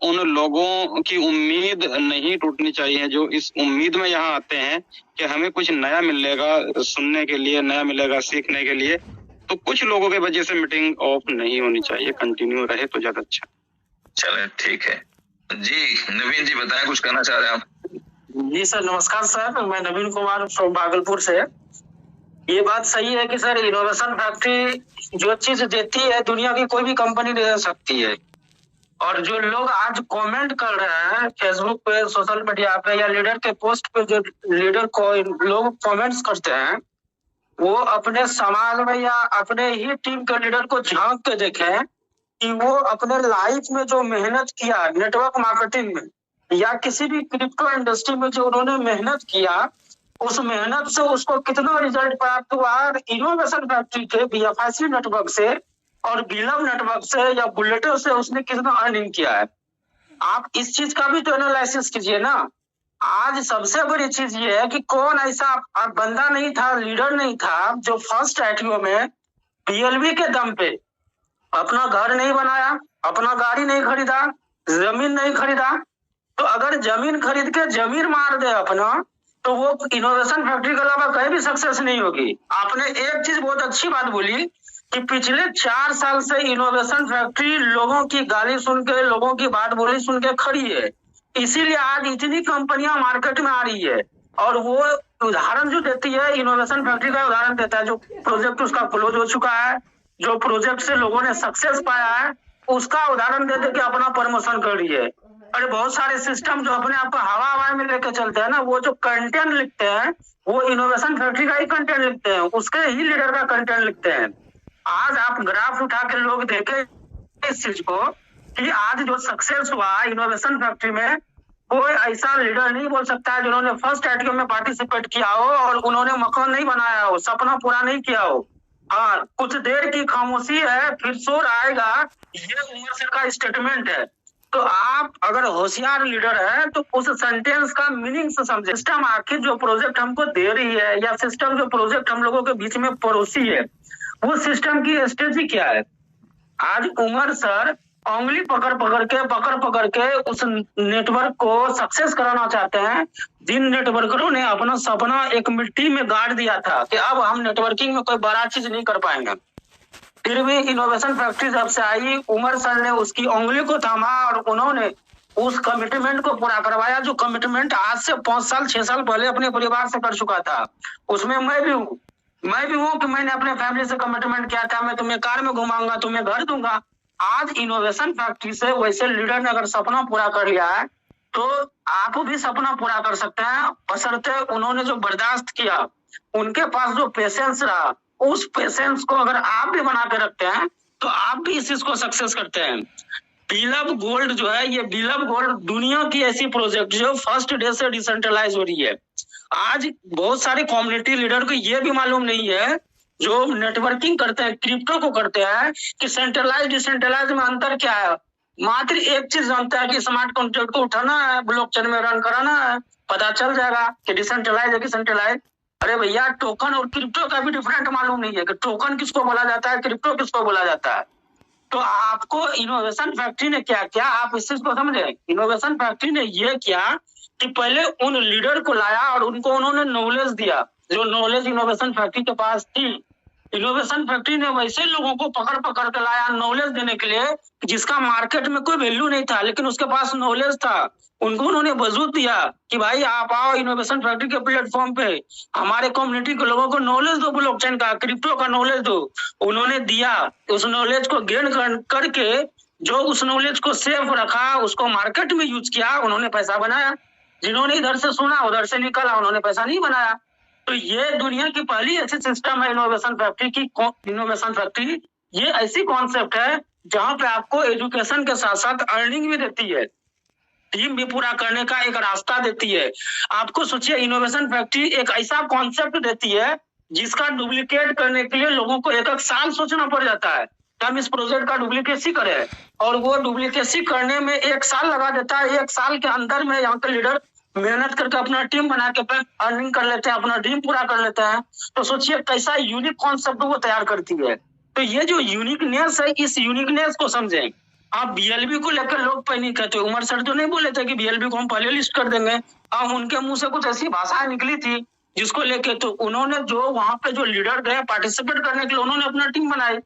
उन लोगों की उम्मीद नहीं टूटनी चाहिए जो इस उम्मीद में यहाँ आते हैं कि हमें कुछ नया मिलेगा सुनने के लिए, नया मिलेगा सीखने के लिए। तो कुछ लोगों के वजह से मीटिंग ऑफ नहीं होनी चाहिए, कंटिन्यू रहे तो ज्यादा अच्छा। चले, ठीक है जी। नवीन जी बताएं, कुछ कहना चाह रहे हैं आप? जी सर, नमस्कार सर, मैं नवीन कुमार फ्रॉम भागलपुर से। ये बात सही है कि सर इनोवेशन फैक्ट्री जो चीज देती है दुनिया की कोई भी कंपनी दे सकती है। और जो लोग आज कमेंट कर रहे हैं फेसबुक पे, सोशल मीडिया पे या लीडर के पोस्ट पे, जो लीडर को लोग कमेंट्स करते हैं, वो अपने समाज में या अपने ही टीम के लीडर को झांक के देखें कि वो अपने लाइफ में जो मेहनत किया नेटवर्क मार्केटिंग में या किसी भी क्रिप्टो इंडस्ट्री में जो उन्होंने मेहनत किया, उस मेहनत से उसको कितना रिजल्ट प्राप्त हुआ। इनोवेशन फैक्ट्री के BFIC नेटवर्क से और बिलव नेटवर्क से या बुलेटो से उसने कितना अर्निंग किया है। आप इस चीज का भी तो एनालिसिस कीजिए ना। आज सबसे बड़ी चीज ये है कि कौन ऐसा बंदा नहीं था, लीडर नहीं था, जो फर्स्ट IPO में PLV के दम पे अपना घर नहीं बनाया, अपना गाड़ी नहीं खरीदा, जमीन नहीं खरीदा। तो अगर जमीन खरीद के जमीन मार दे अपना, तो वो इनोवेशन फैक्ट्री के अलावा कहीं भी सक्सेस नहीं होगी। आपने एक चीज बहुत अच्छी बात बोली कि पिछले 4 साल से इनोवेशन फैक्ट्री लोगों की गाली सुन के, लोगों की बात बोली सुन के खड़ी है, इसीलिए आज इतनी कंपनियां मार्केट में आ रही है। और वो उदाहरण जो देती है, इनोवेशन फैक्ट्री का उदाहरण देता है, जो प्रोजेक्ट उसका क्लोज हो चुका है, जो प्रोजेक्ट से लोगों ने सक्सेस पाया है, उसका उदाहरण दे दे के अपना प्रमोशन कर रही है। अरे बहुत सारे सिस्टम जो अपने आप को हवा में लेके चलते हैं ना, वो जो कंटेंट लिखते हैं वो इनोवेशन फैक्ट्री का ही कंटेंट लिखते हैं, उसके ही लीडर का कंटेंट लिखते हैं। आज आप ग्राफ उठा के लोग देखें इस चीज को कि आज जो सक्सेस हुआ इनोवेशन फैक्ट्री में, कोई ऐसा लीडर नहीं बोल सकता है जिन्होंने फर्स्ट IPO में पार्टिसिपेट किया हो और उन्होंने मकान नहीं बनाया हो, सपना पूरा नहीं किया हो। हाँ, कुछ देर की खामोशी है, फिर शोर आएगा, ये उमर सर का स्टेटमेंट है। तो आप अगर होशियार लीडर है तो उस सेंटेंस का मीनिंग से समझे। सिस्टम आखिर जो प्रोजेक्ट हमको दे रही है या सिस्टम जो प्रोजेक्ट हम लोगों के बीच में परोसी है, वो सिस्टम की स्ट्रेटजी क्या है। आज उमर सर उंगली पकड़ के उस नेटवर्क को सक्सेस कराना चाहते हैं। जिन नेटवर्करों ने अपना सपना एक मिट्टी में गाड़ दिया था कि अब हम नेटवर्किंग में कोई बड़ा चीज नहीं कर पाएंगे, फिर भी इनोवेशन फैक्ट्री जब से आई, उमर सर ने उसकी उंगली को थामा और उन्होंने उस कमिटमेंट को पूरा करवाया, जो कमिटमेंट आज से 5 साल 6 साल पहले अपने परिवार से कर चुका था। उसमें मैं भी हूँ कि मैंने अपने फैमिली से कमिटमेंट किया था, मैं तुम्हें कार में घुमाऊंगा, तुम्हें घर दूंगा। आज इनोवेशन फैक्ट्री से वैसे लीडर ने अगर सपना पूरा कर लिया है तो आप भी सपना पूरा कर सकते हैं, बशर्ते उन्होंने जो बर्दाश्त किया, उनके पास जो पेशेंस रहा, उस पेशेंस को अगर आप भी बना के रखते हैं तो आप भी इस चीज को सक्सेस करते हैं। बिलव गोल्ड जो है, ये बिलव गोल्ड दुनिया की ऐसी प्रोजेक्ट जो फर्स्ट डे से डिसेंट्रलाइज हो रही है। आज बहुत सारे कम्युनिटी लीडर को ये भी मालूम नहीं है, जो नेटवर्किंग करते हैं, क्रिप्टो को करते हैं, कि सेंट्रलाइज डिसेंट्रलाइज में अंतर क्या है। मात्र एक चीज जानता है कि स्मार्ट कॉन्ट्रैक्ट को उठाना है, ब्लॉकचेन में रन कराना है, पता चल जाएगा कि डिसेंट्रलाइज है कि सेंट्रलाइज। अरे भैया, टोकन और क्रिप्टो का भी डिफरेंट मालूम नहीं है कि टोकन किसको बोला जाता है, क्रिप्टो किसको बोला जाता है। तो आपको इनोवेशन फैक्ट्री ने क्या किया, आप इस चीज को समझे। इनोवेशन फैक्ट्री ने ये किया कि पहले उन लीडर को लाया और उनको उन्होंने नॉलेज दिया, जो नॉलेज इनोवेशन फैक्ट्री के पास थी। इनोवेशन फैक्ट्री ने वैसे लोगों को पकड़ पकड़ कर लाया नॉलेज देने के लिए जिसका मार्केट में कोई वैल्यू नहीं था, लेकिन उसके पास नॉलेज था। उनको उन्होंने वजूद दिया कि भाई आप आओ इनोवेशन फैक्ट्री के प्लेटफॉर्म पे, हमारे कम्युनिटी के लोगों को नॉलेज दो, ब्लॉकचेन का, क्रिप्टो का नॉलेज दो। उन्होंने दिया, उस नॉलेज को गेन करके जो उस नॉलेज को सेफ रखा, उसको मार्केट में यूज किया, उन्होंने पैसा बनाया। जिन्होंने इधर से सुना उधर से निकला, उन्होंने पैसा नहीं बनाया। तो ये दुनिया की पहली ऐसी सिस्टम है इनोवेशन फैक्ट्री की। इनोवेशन फैक्ट्री ये ऐसी कॉन्सेप्ट है जहां पे आपको एजुकेशन के साथ साथ अर्निंग भी देती है, टीम भी पूरा करने का एक रास्ता देती है। आपको सोचिए, इनोवेशन फैक्ट्री एक ऐसा कॉन्सेप्ट देती है जिसका डुप्लीकेट करने के लिए लोगों को 1 साल सोचना पड़ जाता है। हम इस प्रोजेक्ट का डुप्लीकेसी करें, और वो डुप्लीकेसी करने में 1 साल लगा देता है। 1 साल के अंदर में यहाँ के लीडर मेहनत करके अपना टीम बना के अर्निंग कर लेते हैं, अपना ड्रीम पूरा कर लेते हैं। तो सोचिए कैसा यूनिक कॉन्सेप्ट वो तैयार करती है। तो ये जो यूनिकनेस है, इस यूनिकनेस को समझें। आप बीएलबी को लेकर लोग पैनिक कहते, उमर सर तो नहीं बोले थे कि बीएलबी को हम पहले लिस्ट कर देंगे। अब उनके मुंह से कुछ ऐसी भाषाएं निकली थी जिसको लेके, तो उन्होंने जो वहां पे जो लीडर गए पार्टिसिपेट करने के लिए, उन्होंने अपना टीम बनाई।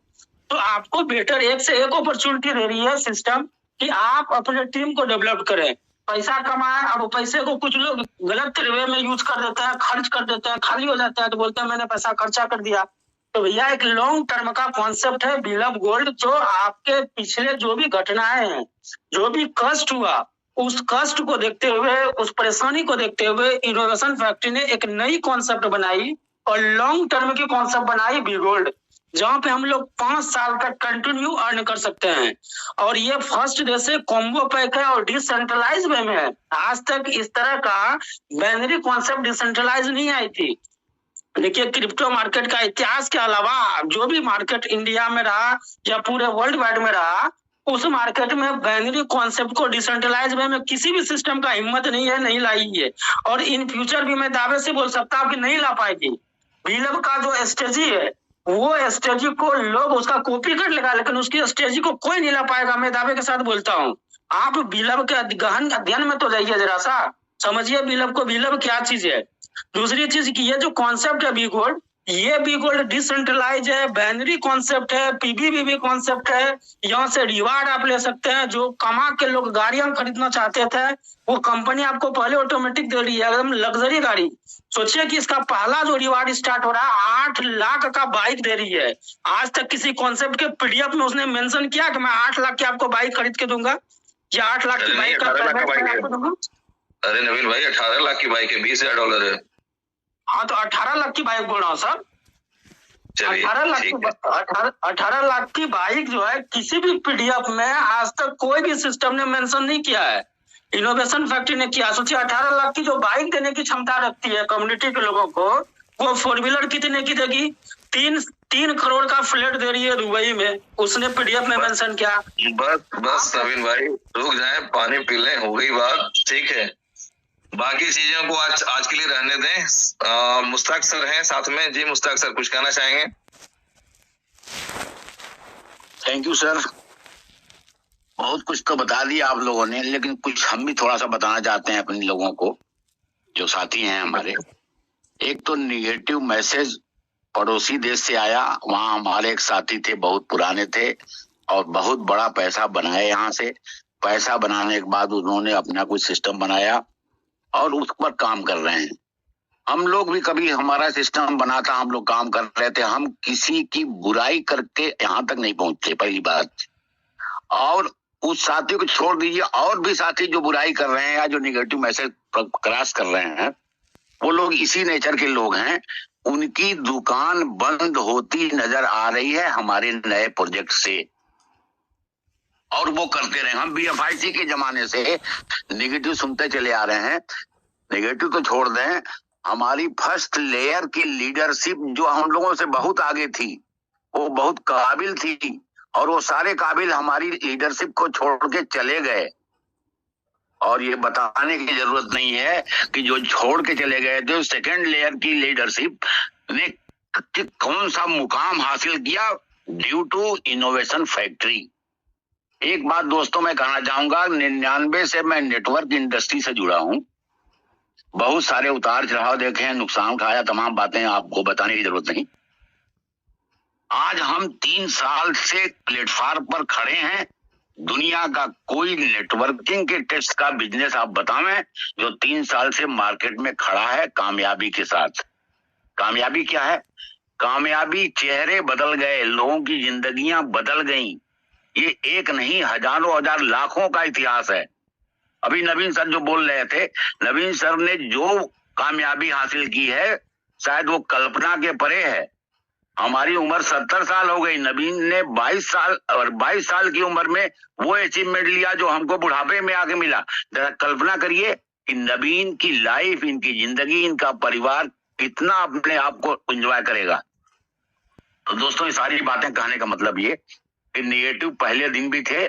तो आपको बेटर एक से एक अपॉर्चुनिटी दे रही है सिस्टम कि आप अपने टीम को डेवलप करें, पैसा कमाए। अब पैसे को कुछ लोग गलत वे में यूज कर देते हैं, खर्च कर देते हैं, खाली हो जाता है, तो बोलते हैं मैंने पैसा खर्चा कर दिया। तो भैया एक लॉन्ग टर्म का कॉन्सेप्ट है बिल ऑफ गोल्ड, जो आपके पिछले जो भी घटनाएं हैं, जो भी कष्ट हुआ, उस कष्ट को देखते हुए, उस परेशानी को देखते हुए इनोवेशन फैक्ट्री ने एक नई कॉन्सेप्ट बनाई और लॉन्ग टर्म की कॉन्सेप्ट बनाई बी गोल्ड, जहां पे हम लोग 5 साल तक कंटिन्यू अर्न कर सकते हैं। और ये फर्स्ट डे से कॉम्बो पैक है और डिसेंट्रलाइज वे में है। आज तक इस तरह का बाइनरी कॉन्सेप्ट डिसेंट्रलाइज नहीं आई थी। देखिए, क्रिप्टो मार्केट का इतिहास के अलावा जो भी मार्केट इंडिया में रहा या पूरे वर्ल्ड वाइड में रहा, उस मार्केट में बाइनरी कॉन्सेप्ट को डिसेंट्रलाइज वे में किसी भी सिस्टम का हिम्मत नहीं है, नहीं लाई है। और इन फ्यूचर भी मैं दावे से बोल सकता हूँ कि नहीं ला पाएगी। बीलब का जो स्ट्रेटजी है, वो स्ट्रेटजी को लोग उसका कॉपी कर लेगा, लेकिन उसकी स्ट्रेटजी को कोई नहीं ला पाएगा। मैं दावे के साथ बोलता हूँ। आप बीलब के गहन अध्ययन में तो जाइए, जरा सा समझिए बीलब को, बीलब क्या चीज है। दूसरी चीज की ये जो कॉन्सेप्ट है बी गोल्ड, ये बी गोल्ड डिसेंट्रलाइज है, बाइनरी कॉन्सेप्ट है, पीबीबीबी कॉन्सेप्ट है। यहाँ से रिवार्ड आप ले सकते हैं। जो कमा के लोग गाड़ियां खरीदना चाहते थे, वो कंपनी आपको पहले ऑटोमेटिक दे रही है, एकदम लग्जरी गाड़ी। सोचिए कि इसका पहला जो रिवार्ड स्टार्ट हो रहा है 8 लाख का बाइक दे रही है। आज तक किसी कॉन्सेप्ट के पीडीएफ में उसने मेंशन किया कि मैं 8 लाख की आपको बाइक खरीद के दूंगा, या 8 लाख की बाइक का दूंगा। अरे नवीन भाई, 18 लाख की बाइक है, $20,000 है। हाँ, तो 18 लाख की बाइक बोल रहा हूँ सर। 18 लाख की बाइक जो है किसी भी पीडीएफ में आज तक कोई भी सिस्टम ने मेंशन नहीं किया है, इनोवेशन फैक्ट्री ने किया। सोचिए 18 लाख की जो बाइक देने की क्षमता रखती है कम्युनिटी के लोगों को, वो 4 व्हीलर कितने की देगी? 3 करोड़ का फ्लैट दे रही है दुबई में, उसने पीडीएफ में मेंशन किया। बस नवीन भाई रुक जाए, पानी पी लें, हो गई बात, ठीक है। बाकी चीजों को आज के लिए रहने दें। मुश्ताक सर हैं साथ में। जी मुश्ताक सर, कुछ कहना चाहेंगे? थैंक यू सर, बहुत कुछ तो बता दिया आप लोगों ने, लेकिन कुछ हम भी थोड़ा सा बताना चाहते हैं अपने लोगों को, जो साथी हैं हमारे। एक तो निगेटिव मैसेज पड़ोसी देश से आया, वहां हमारे एक साथी थे, बहुत पुराने थे और बहुत बड़ा पैसा बनाए। यहाँ से पैसा बनाने के बाद उन्होंने अपना कुछ सिस्टम बनाया और उस पर काम कर रहे हैं। हम लोग भी कभी हमारा सिस्टम बना था, हम लोग काम कर रहे थे। हम किसी की बुराई करके यहाँ तक नहीं पहुंचते, पहली बात। और उस साथी को छोड़ दीजिए, और भी साथी जो बुराई कर रहे हैं या जो निगेटिव मैसेज क्रॉस कर रहे हैं, वो लोग इसी नेचर के लोग हैं। उनकी दुकान बंद होती नजर आ रही है हमारे नए प्रोजेक्ट से, और वो करते रहे। हम BFIC के जमाने से नेगेटिव सुनते चले आ रहे हैं। नेगेटिव तो छोड़ दें, हमारी फर्स्ट लेयर की लीडरशिप जो हम लोगों से बहुत आगे थी, वो बहुत काबिल थी, और वो सारे काबिल हमारी लीडरशिप को छोड़ के चले गए। और ये बताने की जरूरत नहीं है कि जो छोड़ के चले गए थे सेकंड लेयर की लीडरशिप ने कौन सा मुकाम हासिल किया ड्यू टू इनोवेशन फैक्ट्री। एक बात दोस्तों मैं कहना चाहूंगा, 99 से मैं नेटवर्क इंडस्ट्री से जुड़ा हूं, बहुत सारे उतार चढ़ाव देखे हैं, नुकसान उठाया, तमाम बातें आपको बताने की जरूरत नहीं। आज हम 3 साल से प्लेटफॉर्म पर खड़े हैं। दुनिया का कोई नेटवर्किंग के टेस्ट का बिजनेस आप बतावें जो 3 साल से मार्केट में खड़ा है कामयाबी के साथ। कामयाबी क्या है? कामयाबी चेहरे बदल गए, लोगों की जिंदगियां बदल गई। ये एक नहीं, हजारों हजार लाखों का इतिहास है। अभी नवीन सर जो बोल रहे थे, नवीन सर ने जो कामयाबी हासिल की है शायद वो कल्पना के परे है। हमारी उम्र 70 साल हो गई, नवीन ने 22 साल और 22 साल की उम्र में वो अचीवमेंट लिया जो हमको बुढ़ापे में आके मिला। जरा कल्पना करिए कि नवीन की लाइफ, इनकी जिंदगी, इनका परिवार कितना अपने आप को एंजॉय करेगा। तो दोस्तों ये सारी बातें कहने का मतलब ये कि निगेटिव पहले दिन भी थे,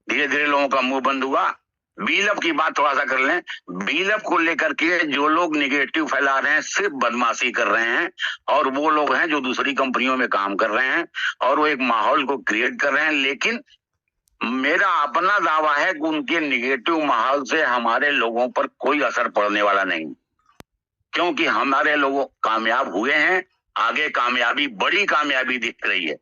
धीरे धीरे लोगों का मुंह बंद हुआ। बीलअप की बात थोड़ा सा कर लें। बीलअप को लेकर के जो लोग निगेटिव फैला रहे हैं सिर्फ बदमाशी कर रहे हैं, और वो लोग हैं जो दूसरी कंपनियों में काम कर रहे हैं और वो एक माहौल को क्रिएट कर रहे हैं। लेकिन मेरा अपना दावा है कि उनके निगेटिव माहौल से हमारे लोगों पर कोई असर पड़ने वाला नहीं, क्योंकि हमारे लोग कामयाब हुए हैं, आगे कामयाबी, बड़ी कामयाबी दिख रही है।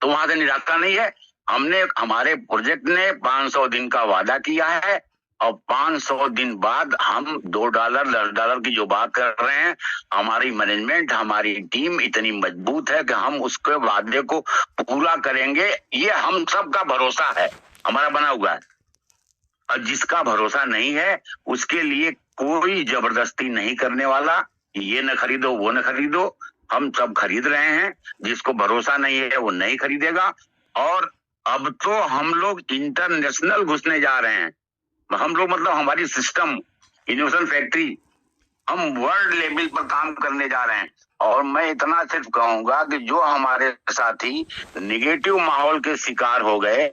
तो वहां से निराशा नहीं है। हमारे प्रोजेक्ट ने 500 दिन का वादा किया है और 500 दिन बाद हम $2 $10 की जो बात कर रहे हैं, हमारी मैनेजमेंट, हमारी टीम इतनी मजबूत है कि हम उसके वादे को पूरा करेंगे। ये हम सबका भरोसा है, हमारा बना हुआ है। और जिसका भरोसा नहीं है उसके लिए कोई जबरदस्ती नहीं करने वाला, ये न खरीदो वो न खरीदो, हम सब खरीद रहे हैं। जिसको भरोसा नहीं है वो नहीं खरीदेगा। और अब तो हम लोग इंटरनेशनल घुसने जा रहे हैं। हम लोग मतलब हमारी सिस्टम इनोवेशन फैक्ट्री, हम वर्ल्ड लेवल पर काम करने जा रहे हैं। और मैं इतना सिर्फ कहूंगा कि जो हमारे साथी निगेटिव माहौल के शिकार हो गए,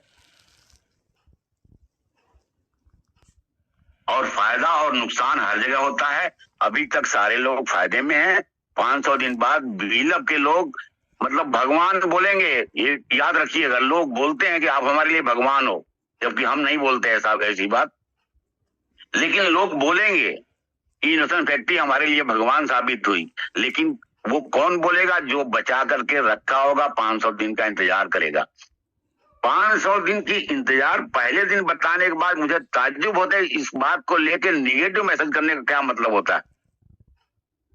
और फायदा और नुकसान हर जगह होता है, अभी तक सारे लोग फायदे में हैं। 500 दिन बाद बीलअप के लोग मतलब भगवान बोलेंगे। ये याद रखिएगा, लोग बोलते हैं कि आप हमारे लिए भगवान हो, जबकि हम नहीं बोलते ऐसी बात। लेकिन लोग बोलेंगे कि इनोवेशन फैक्ट्री हमारे लिए भगवान साबित हुई। लेकिन वो कौन बोलेगा? जो बचा करके रखा होगा, 500 दिन का इंतजार करेगा। 500 दिन की इंतजार पहले दिन बताने के बाद मुझे ताज्जुब होता है इस बात को लेकर निगेटिव मैसेज करने का क्या मतलब होता है।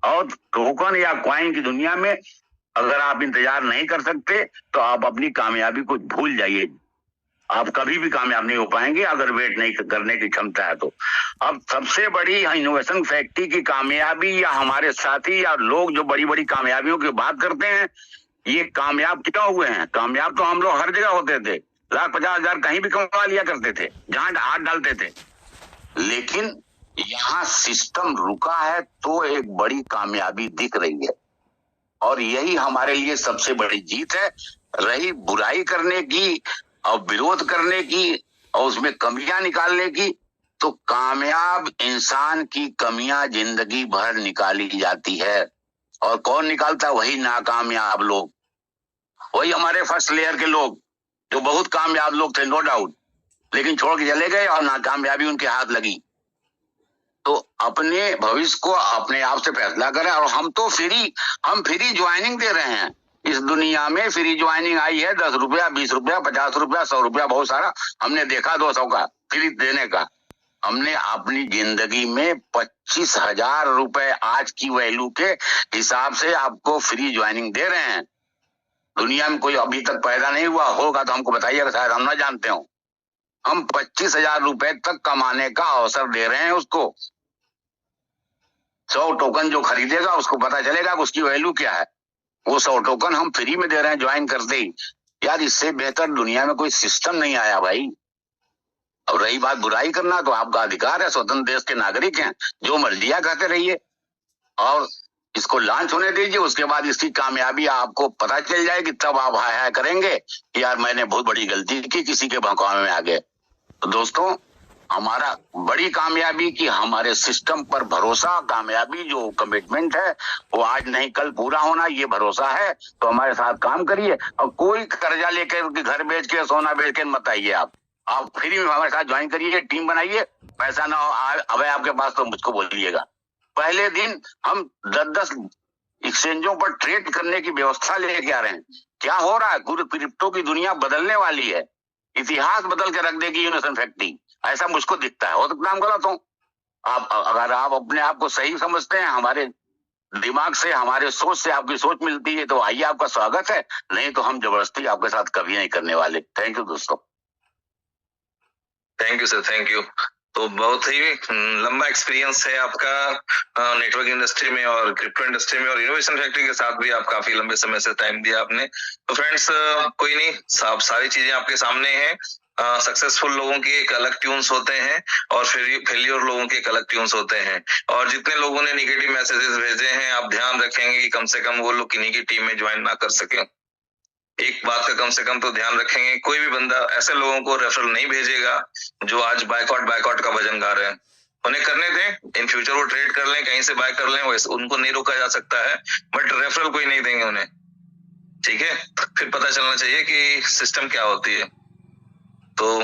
और टोकन या कॉइन की दुनिया में अगर आप इंतजार नहीं कर सकते तो आप अपनी कामयाबी को भूल जाइए। आप कभी भी कामयाब नहीं हो पाएंगे अगर वेट नहीं करने की क्षमता है तो। अब सबसे बड़ी इनोवेशन फैक्ट्री की कामयाबी, या हमारे साथी या लोग जो बड़ी बड़ी कामयाबियों की बात करते हैं, ये कामयाब क्यों हुए हैं? कामयाब तो हम लोग हर जगह होते थे, लाख 50,000 कहीं भी कमा लिया करते थे जहां हाथ डालते थे। लेकिन यहाँ सिस्टम रुका है तो एक बड़ी कामयाबी दिख रही है। और यही हमारे लिए सबसे बड़ी जीत है। रही बुराई करने की और विरोध करने की और उसमें कमियां निकालने की, तो कामयाब इंसान की कमियां जिंदगी भर निकाली जाती है। और कौन निकालता? वही नाकामयाब लोग, वही हमारे फर्स्ट लेयर के लोग जो बहुत कामयाब लोग थे, नो डाउट, लेकिन छोड़ के चले गए और नाकामयाबी उनके हाथ लगी। तो अपने भविष्य को अपने आप से फैसला करें। और हम तो फ्री ज्वाइनिंग दे रहे हैं। इस दुनिया में फ्री ज्वाइनिंग आई है, 10 रुपया, 20 रुपया, 50 रुपया, 100 रुपया, बहुत सारा हमने देखा 200 का फ्री देने का। हमने अपनी जिंदगी में 25,000 रुपए आज की वैल्यू के हिसाब से आपको फ्री ज्वाइनिंग दे रहे हैं। दुनिया में कोई अभी तक पैदा नहीं हुआ होगा तो हमको बताइएगा, शायद हम ना जानते हो। हम 25,000 रुपए तक कमाने का अवसर दे रहे हैं उसको। 100 टोकन जो खरीदेगा उसको पता चलेगा कि उसकी वैल्यू क्या है। वो 100 टोकन हम फ्री में दे रहे हैं ज्वाइन करते ही। यार इससे बेहतर दुनिया में कोई सिस्टम नहीं आया भाई। अब रही बात बुराई करना, तो आपका अधिकार है, स्वतंत्र देश के नागरिक हैं, जो मर्जियां कहते रहिए और इसको लॉन्च होने दीजिए। उसके बाद इसकी कामयाबी आपको पता चल जाएगी, तब आप हाय हाय करेंगे कि यार मैंने बहुत बड़ी गलती की, किसी के बहकावे में आ गए। तो दोस्तों हमारा बड़ी कामयाबी कि हमारे सिस्टम पर भरोसा, कामयाबी जो कमिटमेंट है वो आज नहीं कल पूरा होना, ये भरोसा है। तो हमारे साथ काम करिए और कोई कर्जा लेकर घर बेच के सोना बेच के मत आइए। आप फ्री में हमारे साथ ज्वाइन करिए, टीम बनाइए। पैसा ना हो अब आपके पास तो मुझको बोलिएगा। पहले दिन हम 10-10 एक्सचेंजों पर ट्रेड करने की व्यवस्था लेके आ रहे हैं। क्या हो रहा है, पूरी क्रिप्टो की दुनिया बदलने वाली है, इतिहास बदल के रख देगी इनोवेशन फैक्ट्री, ऐसा मुझको दिखता है। हो सकता है हम गलत हूं। आप अगर आप अपने आप को सही समझते हैं, हमारे दिमाग से, हमारे सोच से आपकी सोच मिलती है, तो आइए, आपका स्वागत है। नहीं तो हम जबरदस्ती आपके साथ कभी नहीं करने वाले। थैंक यू दोस्तों। Thank you sir, thank you. तो बहुत ही लंबा एक्सपीरियंस है आपका नेटवर्क इंडस्ट्री में और क्रिप्टो इंडस्ट्री में, और इनोवेशन फैक्ट्री के साथ भी आप काफी लंबे समय से टाइम दिया आपने। तो फ्रेंड्स, कोई नहीं, सारी चीजें आपके सामने हैं। सक्सेसफुल लोगों के एक अलग ट्यून्स होते हैं और फेलियर लोगों के एक अलग ट्यून्स होते हैं। और जितने लोगों ने नेगेटिव मैसेजेस भेजे हैं, आप ध्यान रखेंगे कि कम से कम वो लोग किन्हीं की टीम में ज्वाइन ना कर सके। एक बात का कम से कम तो ध्यान रखेंगे, कोई भी बंदा ऐसे लोगों को रेफरल नहीं भेजेगा जो आज बायकॉट का भजन गा रहे हैं। उन्हें करने दें, इन फ्यूचर वो ट्रेड कर लें, कहीं से बाय कर लें, वैसे उनको नहीं रोका जा सकता है, बट रेफरल कोई नहीं देंगे उन्हें। ठीक है, फिर पता चलना चाहिए कि सिस्टम क्या होती है। तो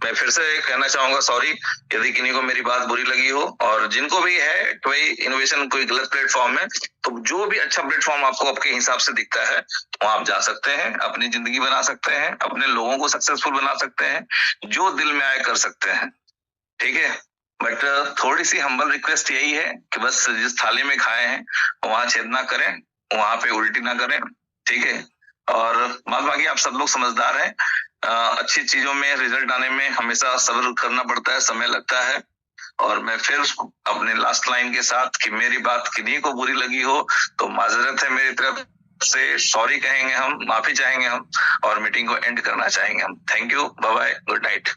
मैं फिर से कहना चाहूंगा सॉरी यदि किन्हीं को मेरी बात बुरी लगी हो, और जिनको भी है कि भाई इनोवेशन कोई गलत प्लेटफॉर्म है, तो जो भी अच्छा प्लेटफॉर्म आपको आपके हिसाब से दिखता है वहां आप जा सकते हैं, अपनी जिंदगी बना सकते हैं, अपने लोगों को सक्सेसफुल बना सकते हैं, जो दिल में आए कर सकते हैं। ठीक है, बट थोड़ी सी हम्बल रिक्वेस्ट यही है कि बस जिस थाली में खाए हैं वहां छेद ना करें, वहां पे उल्टी ना करें। ठीक है, और बाद बाकी आप सब लोग समझदार हैं। अच्छी चीजों में रिजल्ट आने में हमेशा सब्र करना पड़ता है, समय लगता है। और मैं फिर अपने लास्ट लाइन के साथ कि मेरी बात किन्हीं को बुरी लगी हो तो माजरत है मेरी तरफ से, सॉरी कहेंगे हम, माफी चाहेंगे हम, और मीटिंग को एंड करना चाहेंगे हम। Thank you, bye bye, good night.